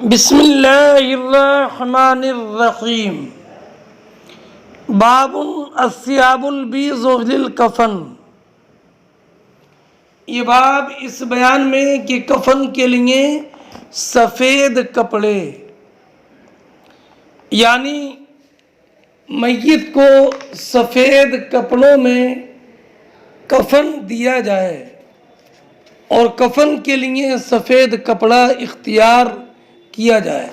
بسم اللہ الرحمن الرحیم باب الثیاب البیض للکفن۔ یہ باب اس بیان میں کہ کفن کے لیے سفید کپڑے، یعنی میت کو سفید کپڑوں میں کفن دیا جائے اور کفن کے لیے سفید کپڑا اختیار کیا جائے۔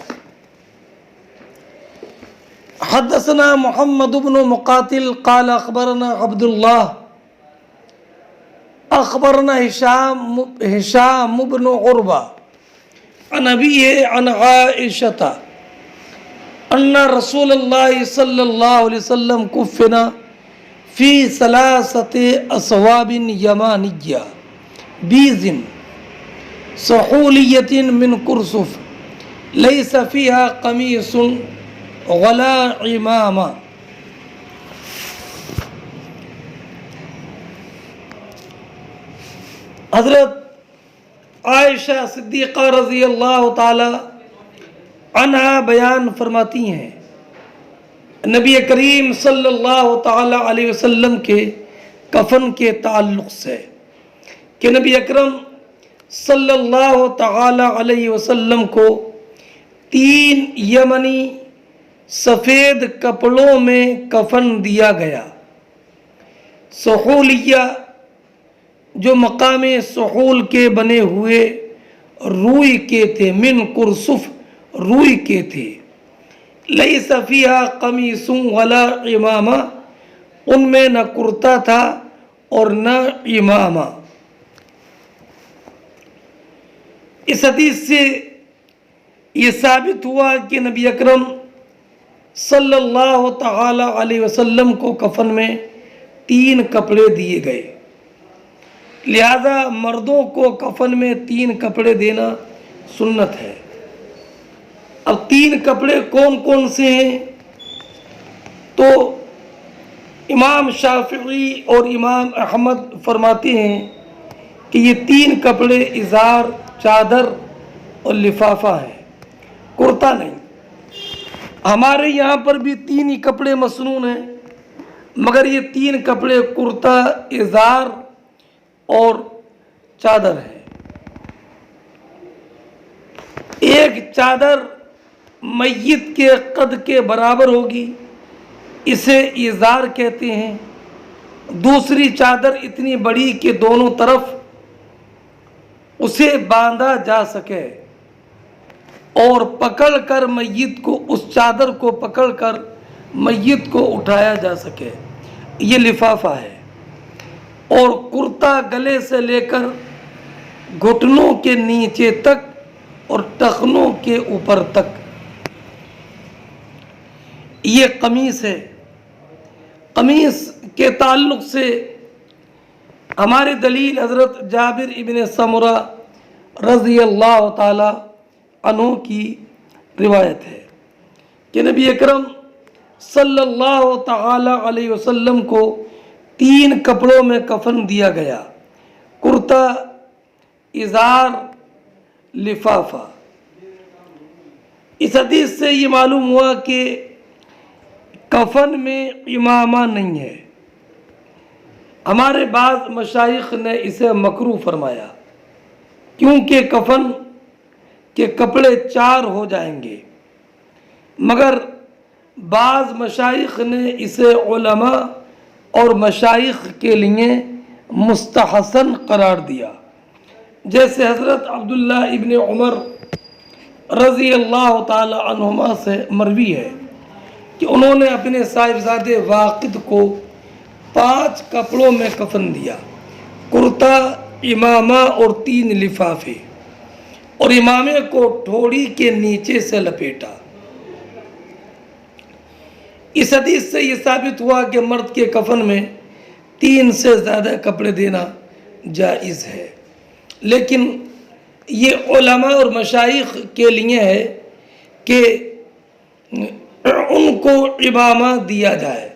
حدثنا محمد بن مقاتل قال اخبرنا عبد الله اخبرنا هشام بن عروة عن أبيه عن عائشة ان رسول الله صلى الله عليه وسلم كفن في 3 أثواب يمانية بيض سحولية من كرسف ليس فيها قميص ولا عمامة۔ حضرت عائشہ صدیقہ رضی اللہ تعالی عنہا بیان فرماتی ہیں نبی کریم صلی اللہ تعالی علیہ وسلم کے کفن کے تعلق سے کہ نبی اکرم صلی اللہ تعالی علیہ وسلم کو 3 یمنی سفید کپڑوں میں کفن دیا گیا۔ سحولیہ جو مقام سحول کے بنے ہوئے روئی کے تھے، من کرسف روئی کے تھے، لیس فیہا قمیص ولا امامہ، ان میں نہ کرتا تھا اور نہ امامہ۔ اس حدیث سے یہ ثابت ہوا کہ نبی اکرم صلی اللہ تعالی علیہ وسلم کو کفن میں 3 کپڑے دیے گئے، لہذا مردوں کو کفن میں 3 کپڑے دینا سنت ہے۔ اب 3 کپڑے کون کون سے ہیں؟ تو امام شافعی اور امام احمد فرماتے ہیں کہ یہ 3 کپڑے ازار، چادر اور لفافہ ہیں، کرتا نہیں۔ ہمارے یہاں پر بھی 3 ہی کپڑے مسنون ہیں، مگر یہ 3 کپڑے کرتا، ازار اور چادر ہے۔ ایک چادر میت کے قد کے برابر ہوگی، اسے ازار کہتے ہیں۔ دوسری چادر اتنی بڑی کہ دونوں طرف اسے باندھا جا سکے اور پکڑ کر میت کو، اس چادر کو پکڑ کر میت کو اٹھایا جا سکے، یہ لفافہ ہے۔ اور کرتا گلے سے لے کر گھٹنوں کے نیچے تک اور ٹخنوں کے اوپر تک، یہ قمیص ہے۔ قمیص کے تعلق سے ہماری دلیل حضرت جابر ابن سمرہ رضی اللہ تعالی عنہ کی روایت ہے کہ نبی اکرم صلی اللہ تعالی علیہ وسلم کو 3 کپڑوں میں کفن دیا گیا، کرتا، ازار، لفافہ۔ اس حدیث سے یہ معلوم ہوا کہ کفن میں امامہ نہیں ہے۔ ہمارے بعض مشائخ نے اسے مکروہ فرمایا کیونکہ کفن کے کپڑے 4 ہو جائیں گے، مگر بعض مشائخ نے اسے علماء اور مشائخ کے لیے مستحسن قرار دیا، جیسے حضرت عبداللہ ابن عمر رضی اللہ تعالی عنہما سے مروی ہے کہ انہوں نے اپنے صاحبزادے واقد کو 5 کپڑوں میں کفن دیا، کرتا، امامہ اور 3 لفافے، اور امامے کو ٹھوڑی کے نیچے سے لپیٹا۔ اس حدیث سے یہ ثابت ہوا کہ مرد کے کفن میں 3 سے زیادہ کپڑے دینا جائز ہے، لیکن یہ علماء اور مشائخ کے لیے ہے کہ ان کو امامہ دیا جائے۔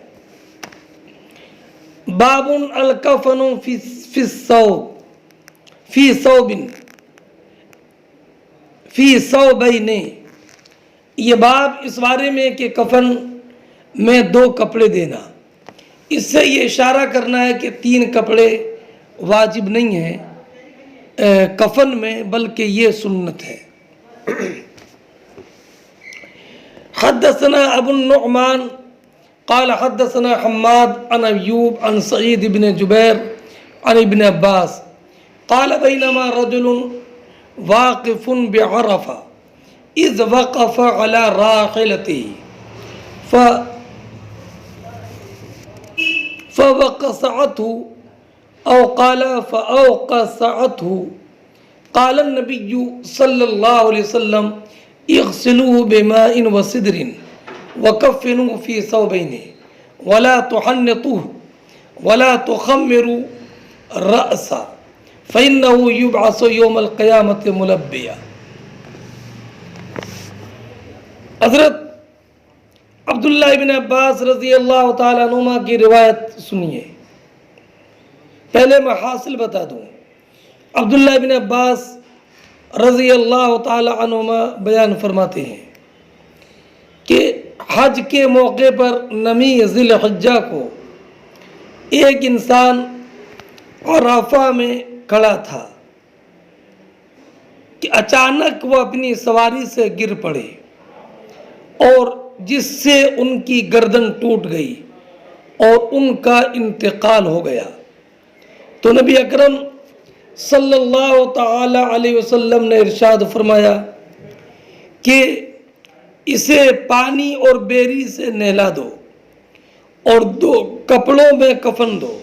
باب الکفن فی ثوبین یہ باب اس بارے میں کہ کفن میں 2 کپڑے دینا، اس سے یہ اشارہ کرنا ہے کہ 3 کپڑے واجب نہیں ہیں کفن میں، بلکہ یہ سنت ہے۔ حدثنا ابو النعمان قال حدثنا حماد عن ایوب عن سعید بن جبیر عن ابن عباس قال بینما رجل واقف بعرفہ اذ وقف على راحلته فوقصعته او قال فاوقصعته قال النبي صلی اللہ علیہ وسلم اغسلوه بماء وسدر وكفنوه في ثوبين ولا تحنطوه ولا تخمروا رأسا فإنه يبعث يوم القيامة ملبيا۔ حضرت عبداللہ ابن عباس رضی اللہ تعالیٰ عنہما کی روایت سنیے۔ پہلے میں حاصل بتا دوں، عبداللہ ابن عباس رضی اللہ تعالیٰ عنہما بیان فرماتے ہیں کہ حج کے موقع پر نمی ذی الحجہ کو ایک انسان عرفہ میں کھڑا تھا کہ اچانک وہ اپنی سواری سے گر پڑے اور جس سے ان کی گردن ٹوٹ گئی اور ان کا انتقال ہو گیا۔ تو نبی اکرم صلی اللہ تعالی علیہ وسلم نے ارشاد فرمایا کہ اسے پانی اور بیری سے نہلا دو اور 2 کپڑوں میں کفن دو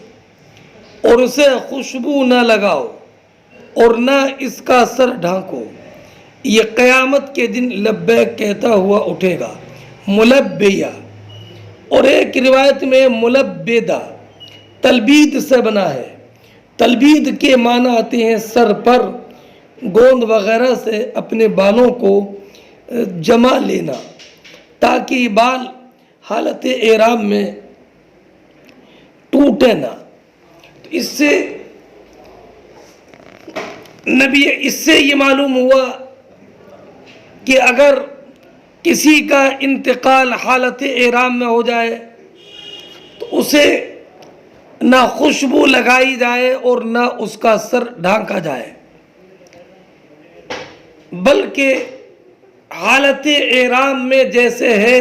اور اسے خوشبو نہ لگاؤ اور نہ اس کا سر ڈھانکو، یہ قیامت کے دن لبیک کہتا ہوا اٹھے گا، ملبیہ۔ اور ایک روایت میں ملبدہ تلبید سے بنا ہے۔ تلبید کے معنی آتے ہیں سر پر گوند وغیرہ سے اپنے بالوں کو جما لینا تاکہ یہ بال حالت احرام میں ٹوٹے نہ۔ تو اس سے یہ معلوم ہوا کہ اگر کسی کا انتقال حالت احرام میں ہو جائے تو اسے نہ خوشبو لگائی جائے اور نہ اس کا سر ڈھانکا جائے، بلکہ حالت احرام میں جیسے ہے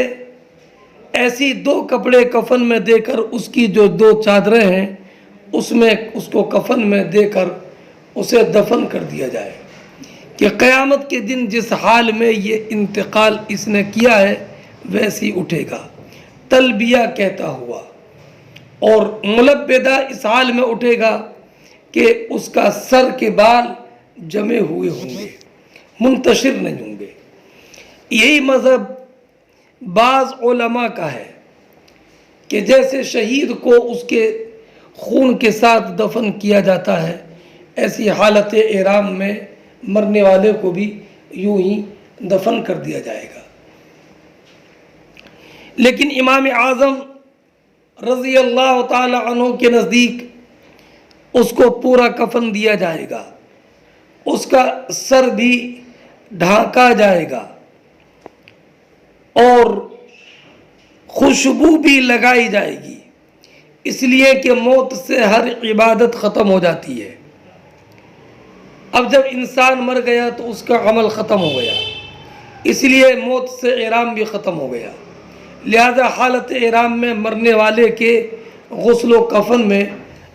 ایسی 2 کپڑے کفن میں دے کر اس کی جو 2 چادریں ہیں اس میں اس کو کفن میں دے کر اسے دفن کر دیا جائے کہ قیامت کے دن جس حال میں یہ انتقال اس نے کیا ہے ویسی اٹھے گا، تلبیہ کہتا ہوا۔ اور ملبدہ اس حال میں اٹھے گا کہ اس کا سر کے بال جمے ہوئے ہوں گے، منتشر نہیں ہوں گے۔ یہی مذہب بعض علماء کا ہے کہ جیسے شہید کو اس کے خون کے ساتھ دفن کیا جاتا ہے، ایسی حالت احرام میں مرنے والے کو بھی یوں ہی دفن کر دیا جائے گا۔ لیکن امام اعظم رضی اللہ تعالی عنہ کے نزدیک اس کو پورا کفن دیا جائے گا، اس کا سر بھی ڈھانکا جائے گا اور خوشبو بھی لگائی جائے گی، اس لیے کہ موت سے ہر عبادت ختم ہو جاتی ہے۔ اب جب انسان مر گیا تو اس کا عمل ختم ہو گیا، اس لیے موت سے احرام بھی ختم ہو گیا، لہذا حالت احرام میں مرنے والے کے غسل و کفن میں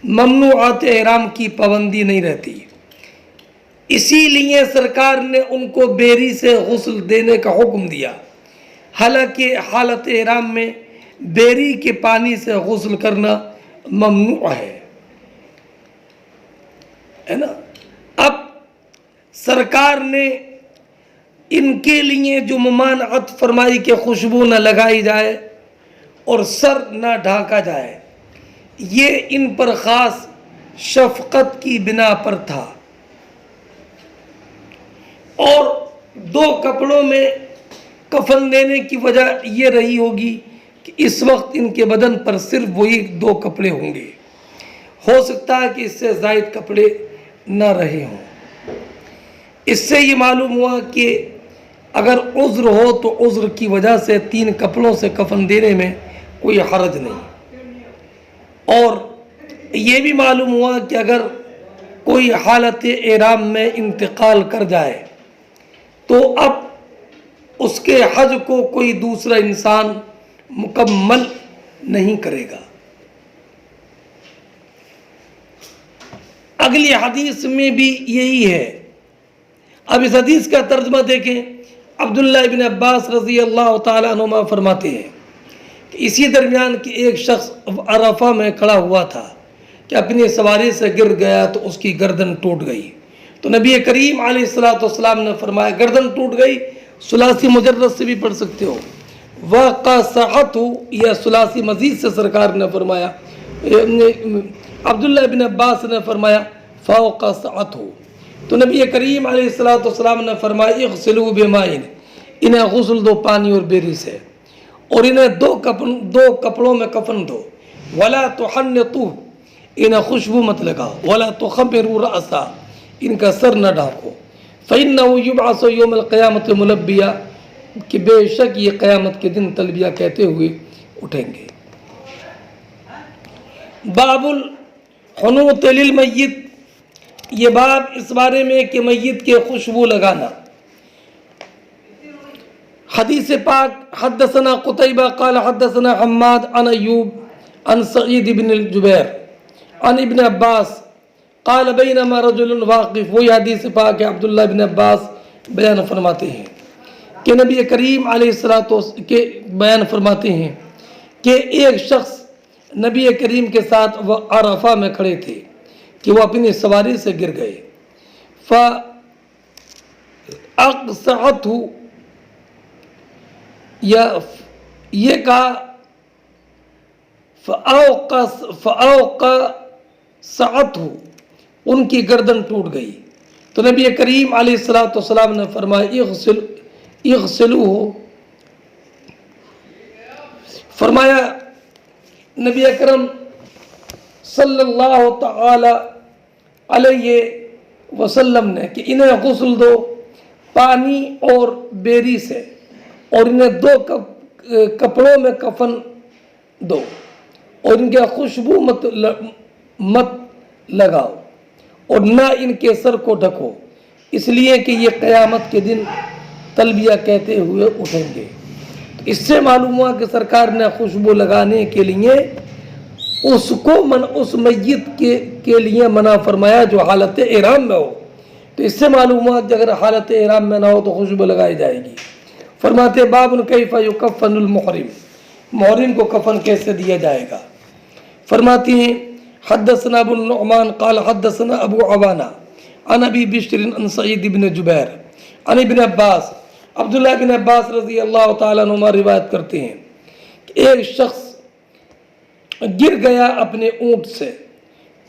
ممنوعات احرام کی پابندی نہیں رہتی۔ اسی لیے سرکار نے ان کو بیری سے غسل دینے کا حکم دیا، حالانکہ حالت احرام میں بیری کے پانی سے غسل کرنا ممنوع ہے نا۔ اب سرکار نے ان کے لیے جو ممانعت فرمائی کہ خوشبو نہ لگائی جائے اور سر نہ ڈھانکا جائے، یہ ان پر خاص شفقت کی بنا پر تھا۔ اور 2 کپڑوں میں کفن دینے کی وجہ یہ رہی ہوگی کہ اس وقت ان کے بدن پر صرف وہی 2 کپڑے ہوں گے، ہو سکتا ہے کہ اس سے زائد کپڑے نہ رہے ہوں۔ اس سے یہ معلوم ہوا کہ اگر عذر ہو تو عذر کی وجہ سے 3 کپڑوں سے کفن دینے میں کوئی حرج نہیں۔ اور یہ بھی معلوم ہوا کہ اگر کوئی حالت احرام میں انتقال کر جائے تو اب اس کے حج کو کوئی دوسرا انسان مکمل نہیں کرے گا۔ اگلی حدیث میں بھی یہی ہے۔ اب اس حدیث کا ترجمہ دیکھیں۔ عبداللہ ابن عباس رضی اللہ تعالیٰ عنہما فرماتے ہیں کہ اسی درمیان کہ ایک شخص عرفہ میں کھڑا ہوا تھا کہ اپنی سواری سے گر گیا تو اس کی گردن ٹوٹ گئی، تو نبی کریم علیہ السلام نے فرمایا گردن ٹوٹ گئی، ثلاثی مجرد سے بھی پڑھ سکتے ہو، وَقَصَعَتْهُ، یا ثلاثی مزید سے سرکار نے فرمایا، عبداللہ ابن عباس نے فرمایا فَوْقَصَعَتْهُ، تو نبی کریم علیہ السلام نے فرمایا اغسلوا بماء، انہیں غسل دو پانی اور بیری سے، اور انہیں دو کپڑوں میں کفن دو، وَلَا تُحَنِّطُوهُ، انہیں خوشبو مت لگاؤ، وَلَا تُخَمِّرُوا رَأْسَهُ، ان کا سر نہ ڈھانکو، فَإِنَّهُ يُبْعَثُ يَوْمَ الْقِيَامَةِ مُلَبِّيًا، کہ بے شک یہ قیامت کے دن تلبیہ کہتے ہوئے اٹھیں گے۔ باب الحنوط للمیت، یہ باب اس بارے میں کہ میت کے خوشبو لگانا۔ حدیث پاک حدثنا قتیبہ قال حدثنا حماد عن ایوب عن سعید بن الجبیر عن ابن عباس قال بینما رجل واقف، وہی حدیث پاک ہے، عبداللہ بن عباس بیان فرماتے ہیں کہ نبی کریم علیہ السلام کے بیان فرماتے ہیں کہ ایک شخص نبی کریم کے ساتھ وہ عرفہ میں کھڑے تھے کہ وہ اپنی سواری سے گر گئے، فَأَقْصَعَتْهُ، یا یہ کہا فَأَوْقَصَعَتْهُ، ان کی گردن ٹوٹ گئی، تو نبی کریم علیہ السلام نے فرمایا اغسلوه، فرمایا نبی اکرم صلی اللہ تعالی علیہ وسلم نے کہ انہیں غسل دو پانی اور بیری سے، اور انہیں 2 کپڑوں میں کفن دو، اور ان کے خوشبو مت لگاؤ، اور نہ ان کے سر کو ڈھکو، اس لیے کہ یہ قیامت کے دن تلبیہ کہتے ہوئے اٹھیں گے۔ اس سے معلوم ہوا کہ سرکار نے خوشبو لگانے کے لیے اس میت کے لیے منع فرمایا جو حالت احرام میں ہو، تو اس سے معلوم ہوا کہ اگر حالت احرام میں نہ ہو تو خوشبو لگائی جائے گی۔ فرماتے باب کیف یکفن المحرم، محرم کو کفن کیسے دیا جائے گا۔ فرماتی ہیں حدثنا ابو النعمان قال حدثنا ابو عوانہ عن ابی بشر عن سعید بن جبیر عن ابن عباس، عبداللہ بن عباس رضی اللہ تعالیٰ عنہ روایت کرتے ہیں کہ ایک شخص گر گیا اپنے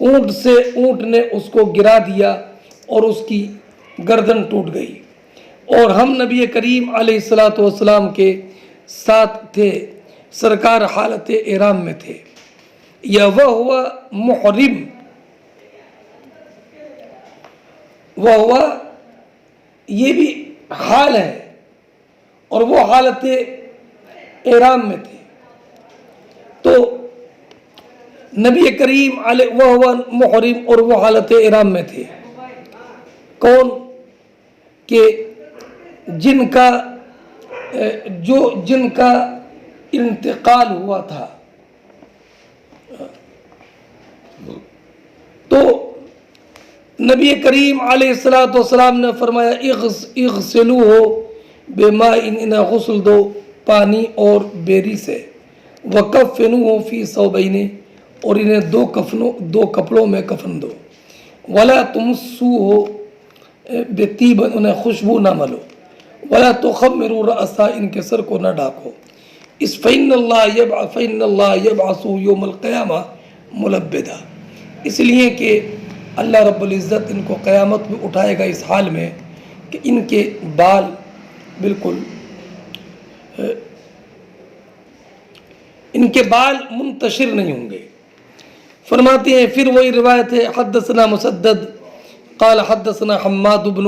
اونٹ نے اس کو گرا دیا اور اس کی گردن ٹوٹ گئی، اور ہم نبی کریم علیہ السلام کے ساتھ تھے، سرکار حالت احرام میں تھے، یا وہ ہوا محرم، یہ بھی حال ہے، اور وہ حالت احرام میں تھے، تو نبی کریم علیہ وہ محرم اور وہ حالت احرام میں تھے، کون کہ جن کا انتقال ہوا تھا، تو نبی کریم علیہ السلام نے فرمایا اغسلوه بماء، انہیں غسل دو پانی اور بیری سے، وکفنوه فی ثوبین، اور انہیں 2 کپڑوں میں کفن دو، ولا تمسوه بطیب، انہیں خوشبو نہ ملو، ولا تخمروا رأسا، ان کے سر کو نہ ڈھانکو، فإن اللہ یبعث یوم القیامہ ملبدا، اس لیے کہ اللہ رب العزت ان کو قیامت میں اٹھائے گا اس حال میں کہ ان کے بال بالکل منتشر نہیں ہوں گے۔ فرماتے ہیں پھر وہی روایت ہے حدثنا مسدد قال حدثنا حماد بن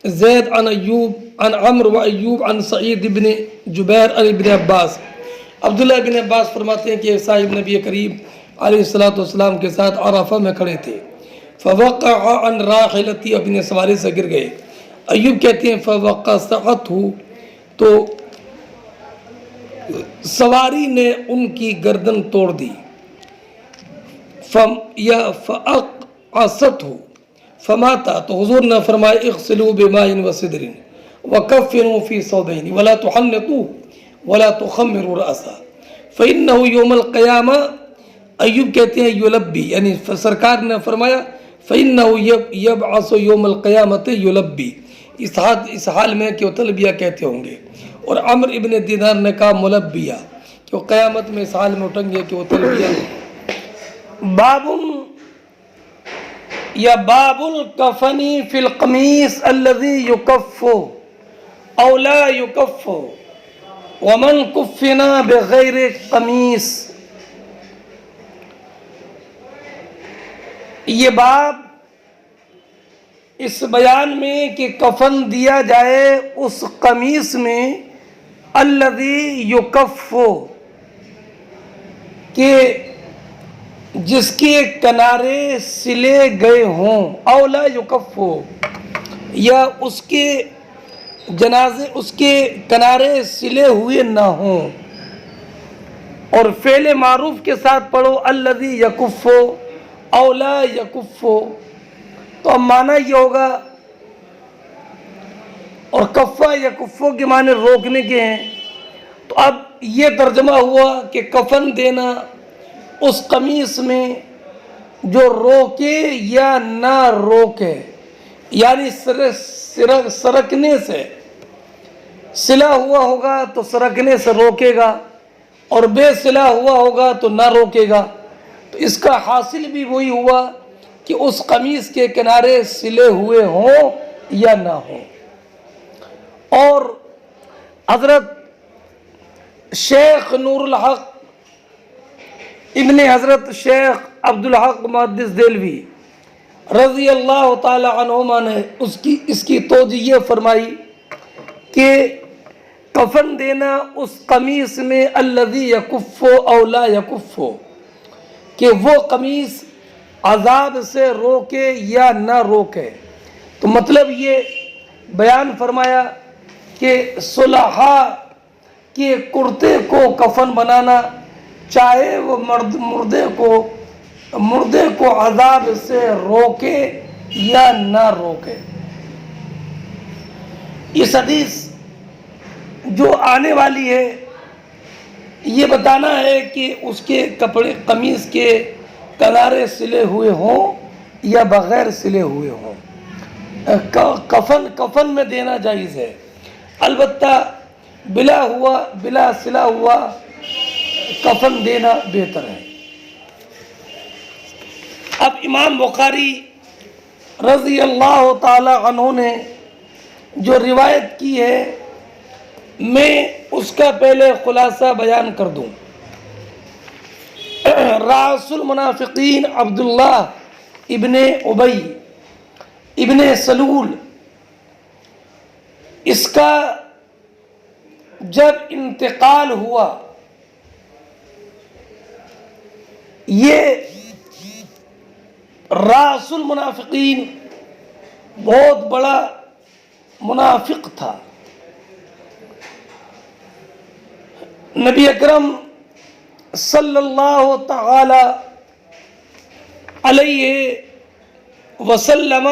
زید عن ایوب عن عمر و ایوب عن سعید ابن جبیر عن ابن عباس. عبداللہ ابن عباس فرماتے ہیں کہ صاحب نبی کریم علیہ السلام کے ساتھ عرفہ میں کھڑے تھے. فوقع عن راحلتی، اپنے سواری سے گر گئے. ایوب کہتے ہیں فوقصته، تو سواری نے ان کی گردن توڑ دی. فأقعصته فماتا، تو حضور نے فرمایا اغسلوا بماء وسدر وکفنوا فی ثوبین ولا تحنطوا ولا تخمروا رأسا فإنه یوم القیامہ. ایوب کہتے ہیں یلبی، یعنی سرکار نے فرمایا فإنه یبعث یوم القیامت یلبی، اس حال میں کہ وہ تلبیہ کہتے ہوں گے. اور عمر ابن دینار نے کہا ملبیہ، کہ وہ قیامت میں اس حال میں اٹھیں گے کہ وہ تلبیہ. باب یا باب الکفن فی القمیص الذی یکف او لا یکف ومن کفنا بغیر قمیص. یہ باب اس بیان میں کہ کفن دیا جائے اس قمیص میں الذی یکف، کہ جس کے کنارے سلے گئے ہوں، او لا یکف، یا اس کے جنازے اس کے کنارے سلے ہوئے نہ ہوں. اور فعل معروف کے ساتھ پڑھو الذی یکف او لا یکف، تو اب معنی یہ ہوگا، اور کفا یکفو کے معنی روکنے کے ہیں. تو اب یہ ترجمہ ہوا کہ کفن دینا اس قمیص میں جو روکے یا نہ روکے، یعنی سرکنے سے سلا ہوا ہوگا تو سرکنے سے روکے گا، اور بے سلا ہوا ہوگا تو نہ روکے گا. تو اس کا حاصل بھی وہی ہوا کہ اس قمیص کے کنارے سلے ہوئے ہوں یا نہ ہوں. اور حضرت شیخ نور الحق ابن حضرت شیخ عبدالحق محدث دہلوی رضی اللہ تعالی عنہما نے اس کی توجیہ فرمائی کہ کفن دینا اس قمیص میں الذی یکف او لا یکف، کہ وہ قمیص عذاب سے روکے یا نہ روکے. تو مطلب یہ بیان فرمایا کہ صلحاء کے کرتے کو کفن بنانا، چاہے وہ مردے کو عذاب سے روکے یا نہ روکے. اس حدیث جو آنے والی ہے یہ بتانا ہے کہ اس کے کپڑے قمیص کے کنارے سلے ہوئے ہوں یا بغیر سلے ہوئے ہوں. کفن میں دینا جائز ہے، البتہ بلا سلا ہوا کفن دینا بہتر ہے. اب امام بخاری رضی اللہ تعالی عنہ نے جو روایت کی ہے میں اس کا پہلے خلاصہ بیان کر دوں. رأس المنافقین عبداللہ ابن ابی ابن سلول، اس کا جب انتقال ہوا، یہ رأس المنافقین بہت بڑا منافق تھا. نبی اکرم صلی اللہ تعالی علیہ وسلم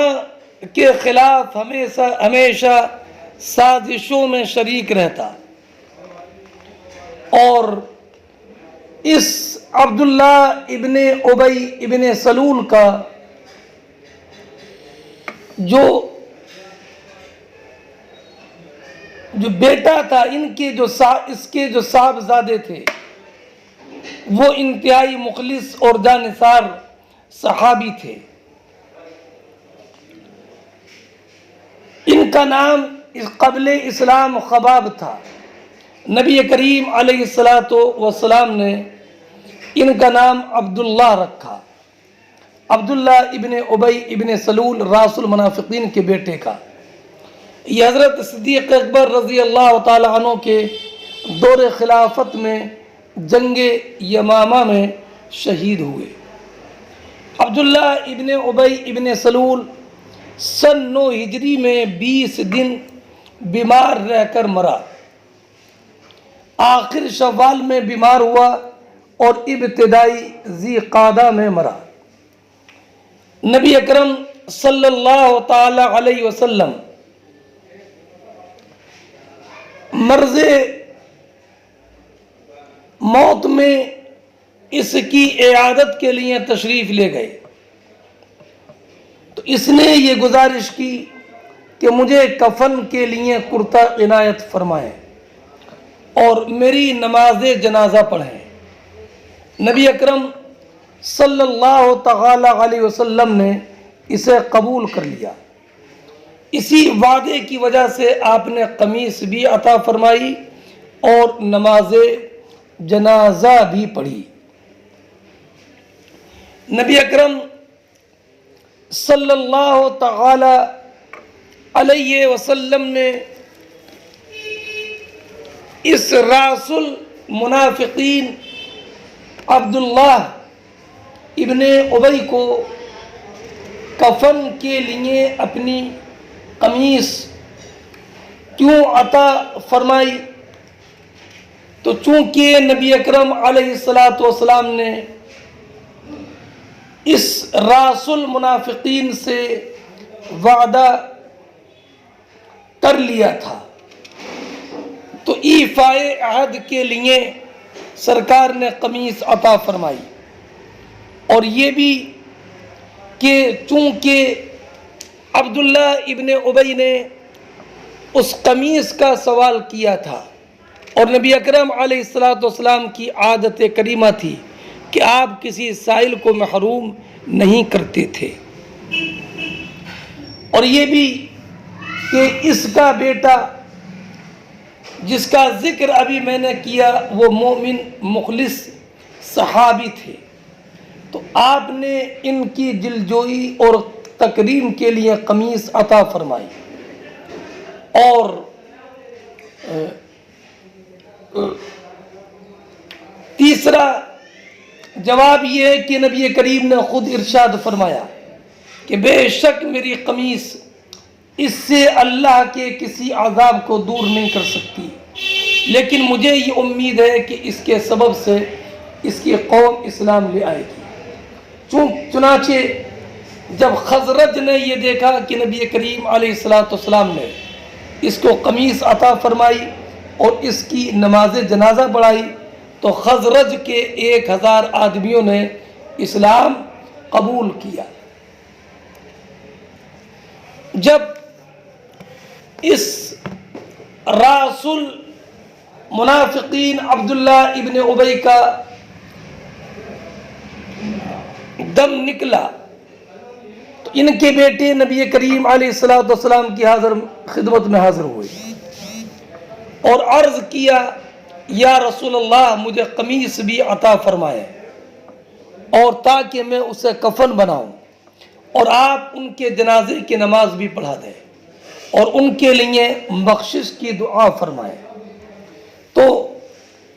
کے خلاف ہمیشہ سازشوں میں شریک رہتا. اور اس عبداللہ ابن ابی ابن سلول کا جو بیٹا تھا، اس کے جو صاحبزادے تھے وہ انتہائی مخلص اور جانثار صحابی تھے. ان کا نام قبل اسلام خباب تھا. نبی کریم علیہ السلام نے ان کا نام عبداللہ رکھا، عبداللہ ابن ابی ابن سلول رأس المنافقین کے بیٹے کا. یہ حضرت صدیق اکبر رضی اللہ تعالی عنہ کے دور خلافت میں جنگ یمامہ میں شہید ہوئے۔ عبداللہ ابن ابی ابن سلول سن 9 ہجری میں 20 دن بیمار رہ کر مرا، آخر شوال میں بیمار ہوا اور ابتدائی ذی قعدہ میں مرا۔ نبی اکرم صلی اللہ تعالی علیہ وسلم مرض موت میں اس کی عیادت کے لیے تشریف لے گئے تو اس نے یہ گزارش کی کہ مجھے کفن کے لیے کرتا عنایت فرمائیں اور میری نماز جنازہ پڑھیں۔ نبی اکرم صلی اللہ تعالی علیہ وسلم نے اسے قبول کر لیا۔ اسی وعدے کی وجہ سے آپ نے قمیص بھی عطا فرمائی اور نماز جنازہ بھی پڑھی۔ نبی اکرم صلی اللہ تعالی علیہ وسلم نے اس راس المنافقین عبداللہ ابن ابی کو کفن کے لیے اپنی قمیص کیوں عطا فرمائی؟ تو چونکہ نبی اکرم علیہ السلام نے اس راس المنافقین سے وعدہ کر لیا تھا تو ایفائے عہد کے لیے سرکار نے قمیص عطا فرمائی، اور یہ بھی کہ چونکہ عبداللہ ابن ابی نے اس قمیص کا سوال کیا تھا اور نبی اکرم علیہ السلام کی عادت کریمہ تھی کہ آپ کسی سائل کو محروم نہیں کرتے تھے، اور یہ بھی کہ اس کا بیٹا جس کا ذکر ابھی میں نے کیا وہ مومن مخلص صحابی تھے، تو آپ نے ان کی دلجوئی اور تکریم کے لیے قمیص عطا فرمائی۔ اور تیسرا جواب یہ ہے کہ نبی کریم نے خود ارشاد فرمایا کہ بے شک میری قمیص اس سے اللہ کے کسی عذاب کو دور نہیں کر سکتی، لیکن مجھے یہ امید ہے کہ اس کے سبب سے اس کی قوم اسلام لے آئے گی۔ چنانچہ جب خزرج نے یہ دیکھا کہ نبی کریم علیہ السلام نے اس کو قمیص عطا فرمائی اور اس کی نماز جنازہ پڑھائی تو خزرج کے 1000 آدمیوں نے اسلام قبول کیا۔ جب اس راس المنافقین عبداللہ ابن ابی کا دم نکلا تو ان کے بیٹے نبی کریم علیہ السلام کی خدمت میں حاضر ہوئے اور عرض کیا یا رسول اللہ مجھے قمیص بھی عطا فرمائے اور تاکہ میں اسے کفن بناؤں اور آپ ان کے جنازے کی نماز بھی پڑھا دیں اور ان کے لیے بخشش کی دعا فرمائیں۔ تو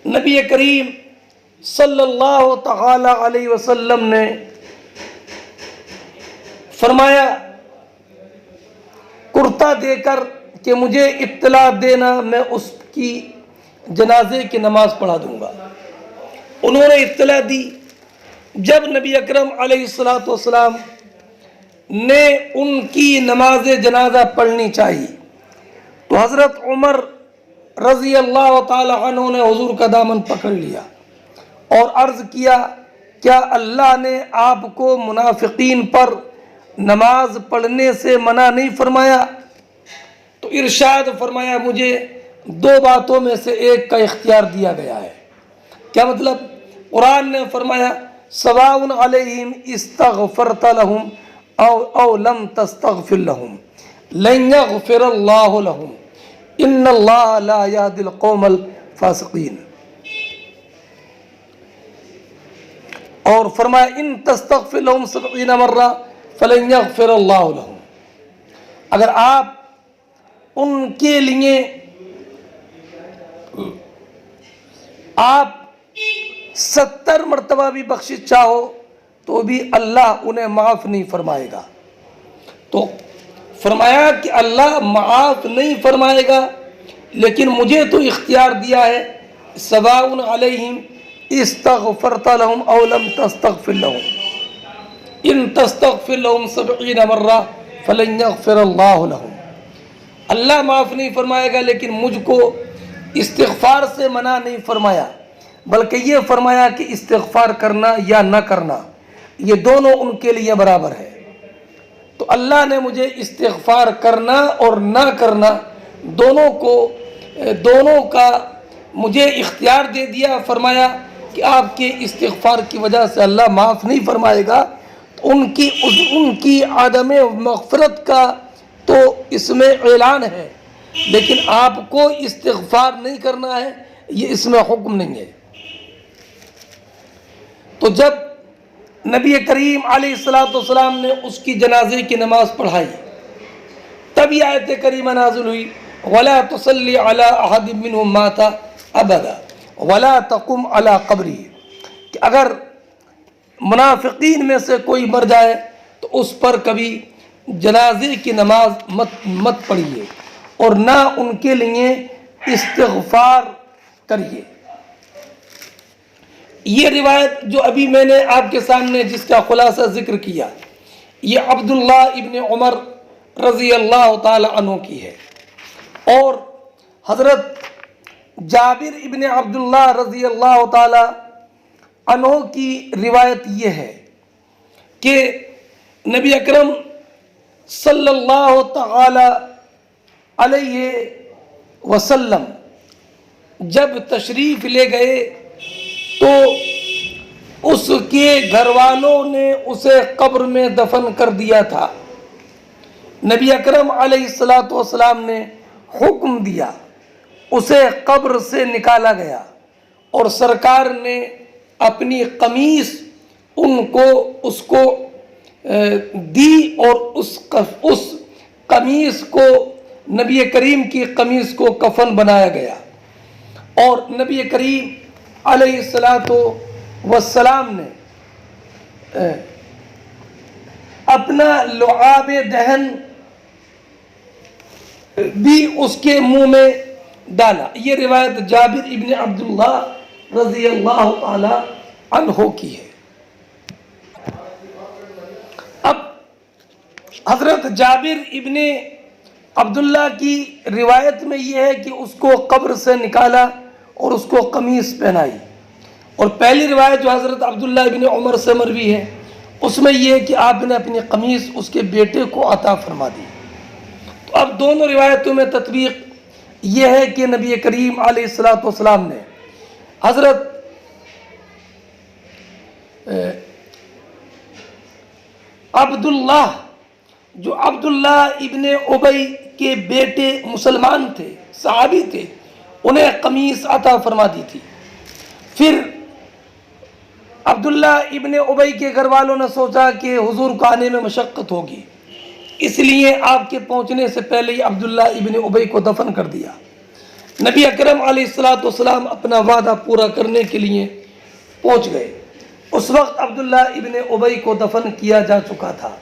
نبی کریم صلی اللہ تعالی علیہ وسلم نے فرمایا کرتا دے کر کہ مجھے اطلاع دینا، میں اس کی جنازے کی نماز پڑھا دوں گا۔ انہوں نے اطلاع دی۔ جب نبی اکرم علیہ السلام نے ان کی نماز جنازہ پڑھنی چاہی تو حضرت عمر رضی اللہ تعالی عنہ نے حضور کا دامن پکڑ لیا اور عرض کیا کیا اللہ نے آپ کو منافقین پر نماز پڑھنے سے منع نہیں فرمایا؟ تو ارشاد فرمایا مجھے 2 باتوں میں سے ایک کا اختیار دیا گیا ہے۔ کیا مطلب؟ قرآن نے فرمایا سواء علیہم استغفرت لہم او لم تستغفر لہم لن یغفر اللہ لہم ان اللہ لا یہدی القوم الفاسقین۔ اور فرمایا ان تستغفر لہم 70 مرہ فلن یغفر اللہ لہم، اگر آپ ان کے لیے آپ 70 مرتبہ بھی بخشش چاہو تو بھی اللہ انہیں معاف نہیں فرمائے گا۔ تو فرمایا کہ اللہ معاف نہیں فرمائے گا، لیکن مجھے تو اختیار دیا ہے، سواء علیہم استغفرت لهم او لم تستغفر لهم ان تستغفر لهم 70 مرہ فلن یغفر اللہ لهم۔ اللہ معاف نہیں فرمائے گا، لیکن مجھ کو استغفار سے منع نہیں فرمایا، بلکہ یہ فرمایا کہ استغفار کرنا یا نہ کرنا یہ دونوں ان کے لیے برابر ہے۔ تو اللہ نے مجھے استغفار کرنا اور نہ کرنا دونوں کا مجھے اختیار دے دیا، فرمایا کہ آپ کے استغفار کی وجہ سے اللہ معاف نہیں فرمائے گا۔ تو ان کی عدم مغفرت کا تو اس میں اعلان ہے، لیکن آپ کو استغفار نہیں کرنا ہے، یہ اس میں حکم نہیں ہے۔ تو جب نبی کریم علیہ السلام نے اس کی جنازے کی نماز پڑھائی، تب یہ آیت کریمہ نازل ہوئی، وَلَا تُصَلِّ عَلَىٰ أَحَدٍ مِّنْهُمْ مَاتَ أَبَدًا وَلَا تَقُمْ عَلَىٰ قَبْرِهِ، کہ اگر منافقین میں سے کوئی مر جائے تو اس پر کبھی جنازے کی نماز مت پڑھیے اور نہ ان کے لیے استغفار کریے۔ یہ روایت جو ابھی میں نے آپ کے سامنے جس کا خلاصہ ذکر کیا، یہ عبداللہ ابن عمر رضی اللہ تعالی عنہ کی ہے، اور حضرت جابر ابن عبداللہ رضی اللہ تعالی عنہ کی روایت یہ ہے کہ نبی اکرم صلی اللہ تعالی علیہ وسلم جب تشریف لے گئے تو اس کے گھر والوں نے اسے قبر میں دفن کر دیا تھا۔ نبی اکرم علیہ السلام نے حکم دیا، اسے قبر سے نکالا گیا، اور سرکار نے اپنی قمیص اس کو دی، اور اس قمیص کو نبی کریم کی قمیص کو کفن بنایا گیا، اور نبی کریم علیہ السلام نے اپنا لعاب دہن بھی اس کے منہ میں ڈالا۔ یہ روایت جابر ابن عبداللہ رضی اللہ تعالی عنہ کی ہے۔ اب حضرت جابر ابن عبداللہ کی روایت میں یہ ہے کہ اس کو قبر سے نکالا اور اس کو قمیص پہنائی، اور پہلی روایت جو حضرت عبداللہ ابن عمر سے مروی ہے اس میں یہ ہے کہ آپ نے اپنی قمیص اس کے بیٹے کو عطا فرما دی۔ تو اب دونوں روایتوں میں تطبیق یہ ہے کہ نبی کریم علیہ السلام نے حضرت عبداللہ ابن ابی کے بیٹے مسلمان تھے، صحابی تھے، انہیں قمیص عطا فرما دی تھی۔ پھر عبداللہ ابن ابی کے گھر والوں نے سوچا کہ حضور کو آنے میں مشقت ہوگی، اس لیے آپ کے پہنچنے سے پہلے ہی عبداللہ ابن ابی کو دفن کر دیا۔ نبی اکرم علیہ السلام اپنا وعدہ پورا کرنے کے لیے پہنچ گئے۔ اس وقت عبداللہ ابن ابی کو دفن کیا جا چکا تھا۔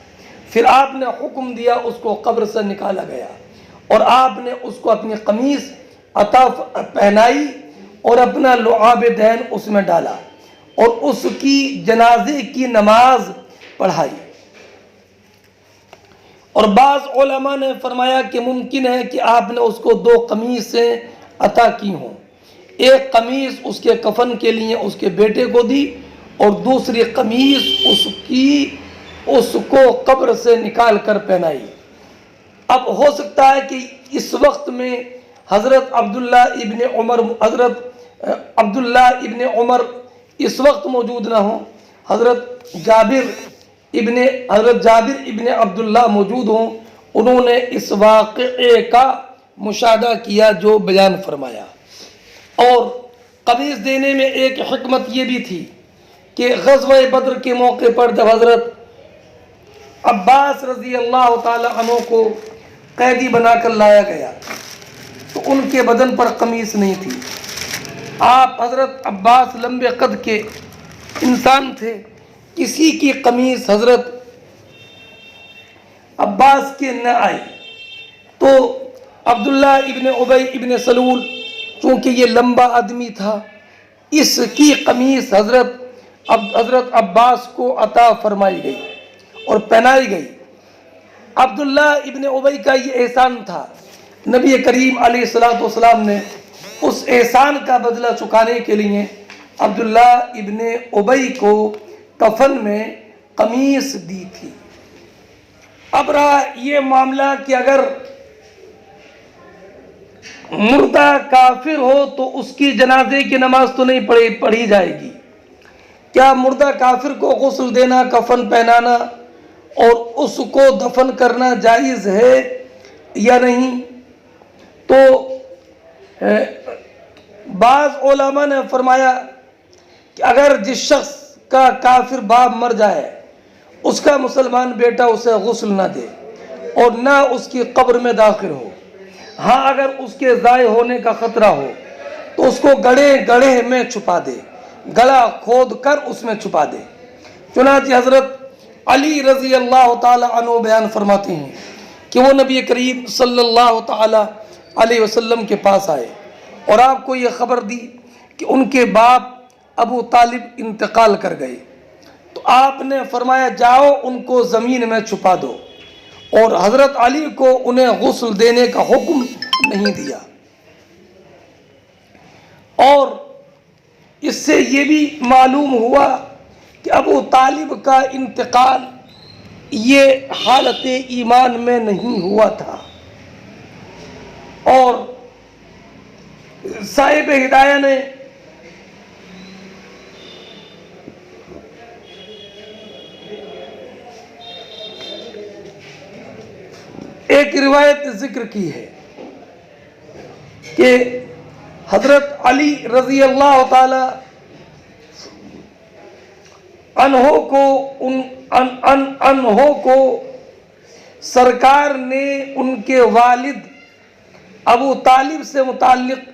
پھر آپ نے حکم دیا، اس کو قبر سے نکالا گیا، اور آپ نے اس کو اپنی قمیص عطا پہنائی اور اپنا لعاب دہن اس میں ڈالا، اور اس کی جنازے کی نماز پڑھائی۔ اور بعض علماء نے فرمایا کہ ممکن ہے کہ آپ نے اس کو 2 قمیصیں عطا کی ہوں، ایک قمیص اس کے کفن کے لیے اس کے بیٹے کو دی، اور دوسری قمیص اس کو قبر سے نکال کر پہنائی۔ اب ہو سکتا ہے کہ اس وقت میں حضرت عبداللہ ابن عمر اس وقت موجود نہ ہوں، حضرت جابر ابن عبداللہ موجود ہوں، انہوں نے اس واقعے کا مشاہدہ کیا جو بیان فرمایا۔ اور قمیص دینے میں ایک حکمت یہ بھی تھی کہ غزوہ بدر کے موقع پر جب حضرت عباس رضی اللہ تعالی عنہ کو قیدی بنا کر لایا گیا تو ان کے بدن پر قمیص نہیں تھی۔ آپ حضرت عباس لمبے قد کے انسان تھے، کسی کی قمیص حضرت عباس کے نہ آئی تو عبداللہ ابن ابی ابن سلول چونکہ یہ لمبا آدمی تھا، اس کی قمیص حضرت عباس کو عطا فرمائی گئی اور پہنائی گئی۔ عبداللہ ابن ابی کا یہ احسان تھا، نبی کریم علیہ الصلوۃ والسلام نے اس احسان کا بدلہ چکانے کے لیے عبداللہ ابن ابی کو کفن میں قمیص دی تھی۔ اب رہا یہ معاملہ کہ اگر مردہ کافر ہو تو اس کی جنازے کی نماز تو نہیں پڑھی جائے گی۔ کیا مردہ کافر کو غسل دینا، کفن پہنانا اور اس کو دفن کرنا جائز ہے یا نہیں؟ تو بعض علماء نے فرمایا کہ اگر جس شخص کا کافر باپ مر جائے اس کا مسلمان بیٹا اسے غسل نہ دے اور نہ اس کی قبر میں داخل ہو، ہاں اگر اس کے ضائع ہونے کا خطرہ ہو تو اس کو گڑھے میں چھپا دے، گڑھا کھود کر اس میں چھپا دے۔ چنانچہ حضرت علی رضی اللہ تعالی عنہ بیان فرماتے ہیں کہ وہ نبی کریم صلی اللہ تعالی علیہ وسلم کے پاس آئے اور آپ کو یہ خبر دی کہ ان کے باپ ابو طالب انتقال کر گئے، تو آپ نے فرمایا جاؤ ان کو زمین میں چھپا دو، اور حضرت علی کو انہیں غسل دینے کا حکم نہیں دیا۔ اور اس سے یہ بھی معلوم ہوا کہ ابو طالب کا انتقال یہ حالت ایمان میں نہیں ہوا تھا، اور صاحب ہدایہ نے ایک روایت ذکر کی ہے کہ حضرت علی رضی اللہ تعالی عنہ کو سرکار نے ان کے والد ابو طالب سے متعلق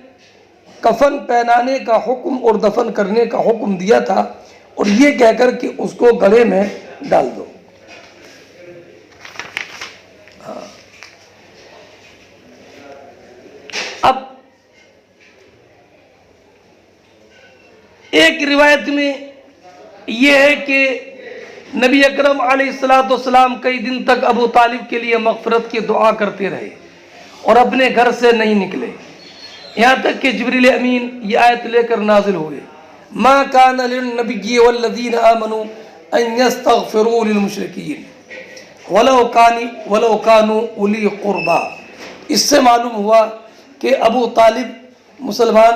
کفن پہنانے کا حکم اور دفن کرنے کا حکم دیا تھا، اور یہ کہہ کر کہ اس کو گڑھے میں ڈال دو۔ اب ایک روایت میں یہ ہے کہ نبی اکرم علیہ الصلوۃ والسلام کئی دن تک ابو طالب کے لیے مغفرت کی دعا کرتے رہے اور اپنے گھر سے نہیں نکلے، یہاں تک کہ جبریل امین یہ آیت لے کر نازل ہوئے، ما کان للنبی والذین آمنوا ان یستغفروا للمشرکین ولو کانوا اولی قربا۔ اس سے معلوم ہوا کہ ابو طالب مسلمان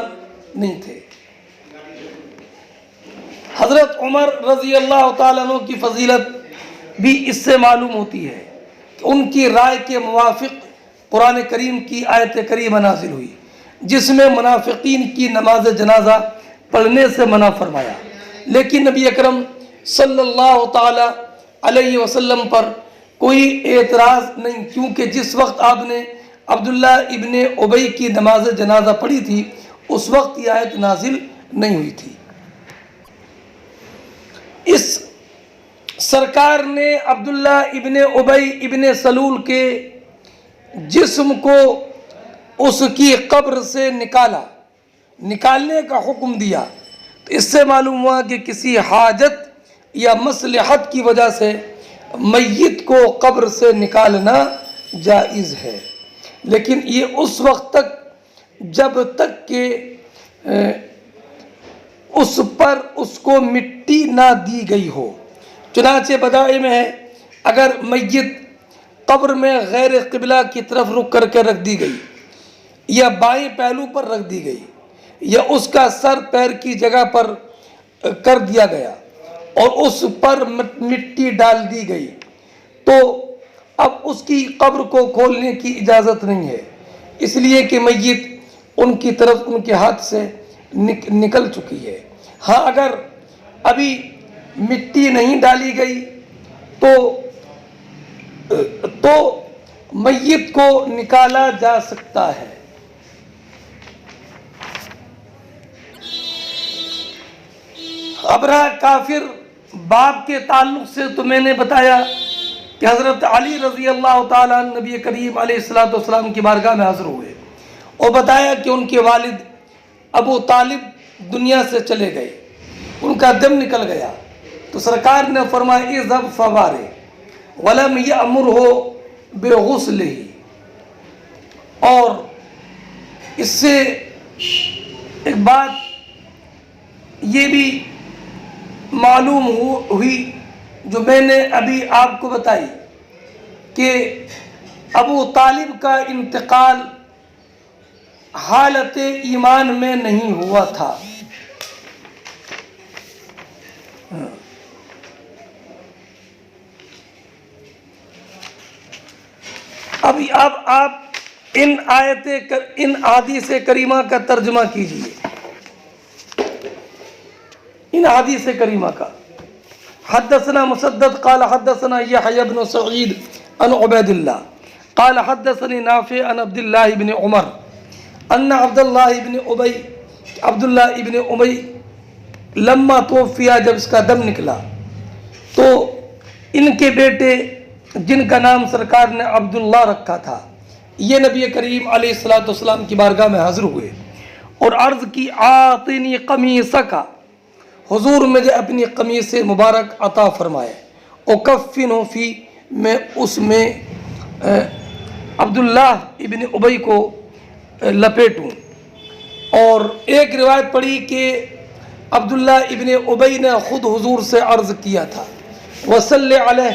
نہیں تھے۔ حضرت عمر رضی اللہ تعالیٰ عنہ کی فضیلت بھی اس سے معلوم ہوتی ہے کہ ان کی رائے کے موافق قرآن کریم کی آیت کریمہ نازل ہوئی جس میں منافقین کی نماز جنازہ پڑھنے سے منع فرمایا، لیکن نبی اکرم صلی اللہ تعالی علیہ وسلم پر کوئی اعتراض نہیں، کیونکہ جس وقت آپ نے عبداللہ ابن ابی کی نماز جنازہ پڑھی تھی اس وقت یہ آیت نازل نہیں ہوئی تھی۔ اس سرکار نے عبداللہ ابن ابی ابن سلول کے جسم کو اس کی قبر سے نکالنے کا حکم دیا، تو اس سے معلوم ہوا کہ کسی حاجت یا مصلحت کی وجہ سے میت کو قبر سے نکالنا جائز ہے، لیکن یہ اس وقت تک جب تک کہ اس پر اس کو مٹی نہ دی گئی ہو۔ چنانچہ بدائع میں ہے اگر میت قبر میں غیر قبلہ کی طرف رخ کر کے رکھ دی گئی یا بائیں پہلو پر رکھ دی گئی یا اس کا سر پیر کی جگہ پر کر دیا گیا اور اس پر مٹی ڈال دی گئی تو اب اس کی قبر کو کھولنے کی اجازت نہیں ہے، اس لیے کہ میت ان کی طرف ان کے ہاتھ سے نکل چکی ہے۔ ہاں اگر ابھی مٹی نہیں ڈالی گئی تو میت کو نکالا جا سکتا ہے۔ ابرہ کافر باب کے تعلق سے تو میں نے بتایا کہ حضرت علی رضی اللہ تعالیٰ عنہ نبی کریم علیہ السلام کی بارگاہ میں حاضر ہوئے اور بتایا کہ ان کے والد ابو طالب دنیا سے چلے گئے، ان کا دم نکل گیا، تو سرکار نے فرمایا اذهب فبارے ولم یأمرہ بغسلہ، اور اس سے ایک بات یہ بھی معلوم ہوئی جو میں نے ابھی آپ کو بتائی کہ ابو طالب کا انتقال حالت ایمان میں نہیں ہوا تھا۔ اب آپ ان احادیث کریمہ کا ترجمہ کیجئے، ان احادیث کریمہ کا۔ حدثنا مسدد قال حدثنا یحیی بن سعید عن عبید اللہ قال حدثني نافع عن عبد الله بن عمر ان عبد الله بن ابی لما توفی، جب اس کا دم نکلا تو ان کے بیٹے جن کا نام سرکار نے عبداللہ رکھا تھا، یہ نبی کریم علیہ السلام کی بارگاہ میں حاضر ہوئے اور عرض کی آتنی قمیصک، حضور مجھے اپنی قمیص مبارک عطا فرمائے، اکفن فی، میں اس میں عبداللہ ابن ابی کو لپیٹوں۔ اور ایک روایت پڑھی کہ عبداللہ ابن ابی نے خود حضور سے عرض کیا تھا وصلی علیہ،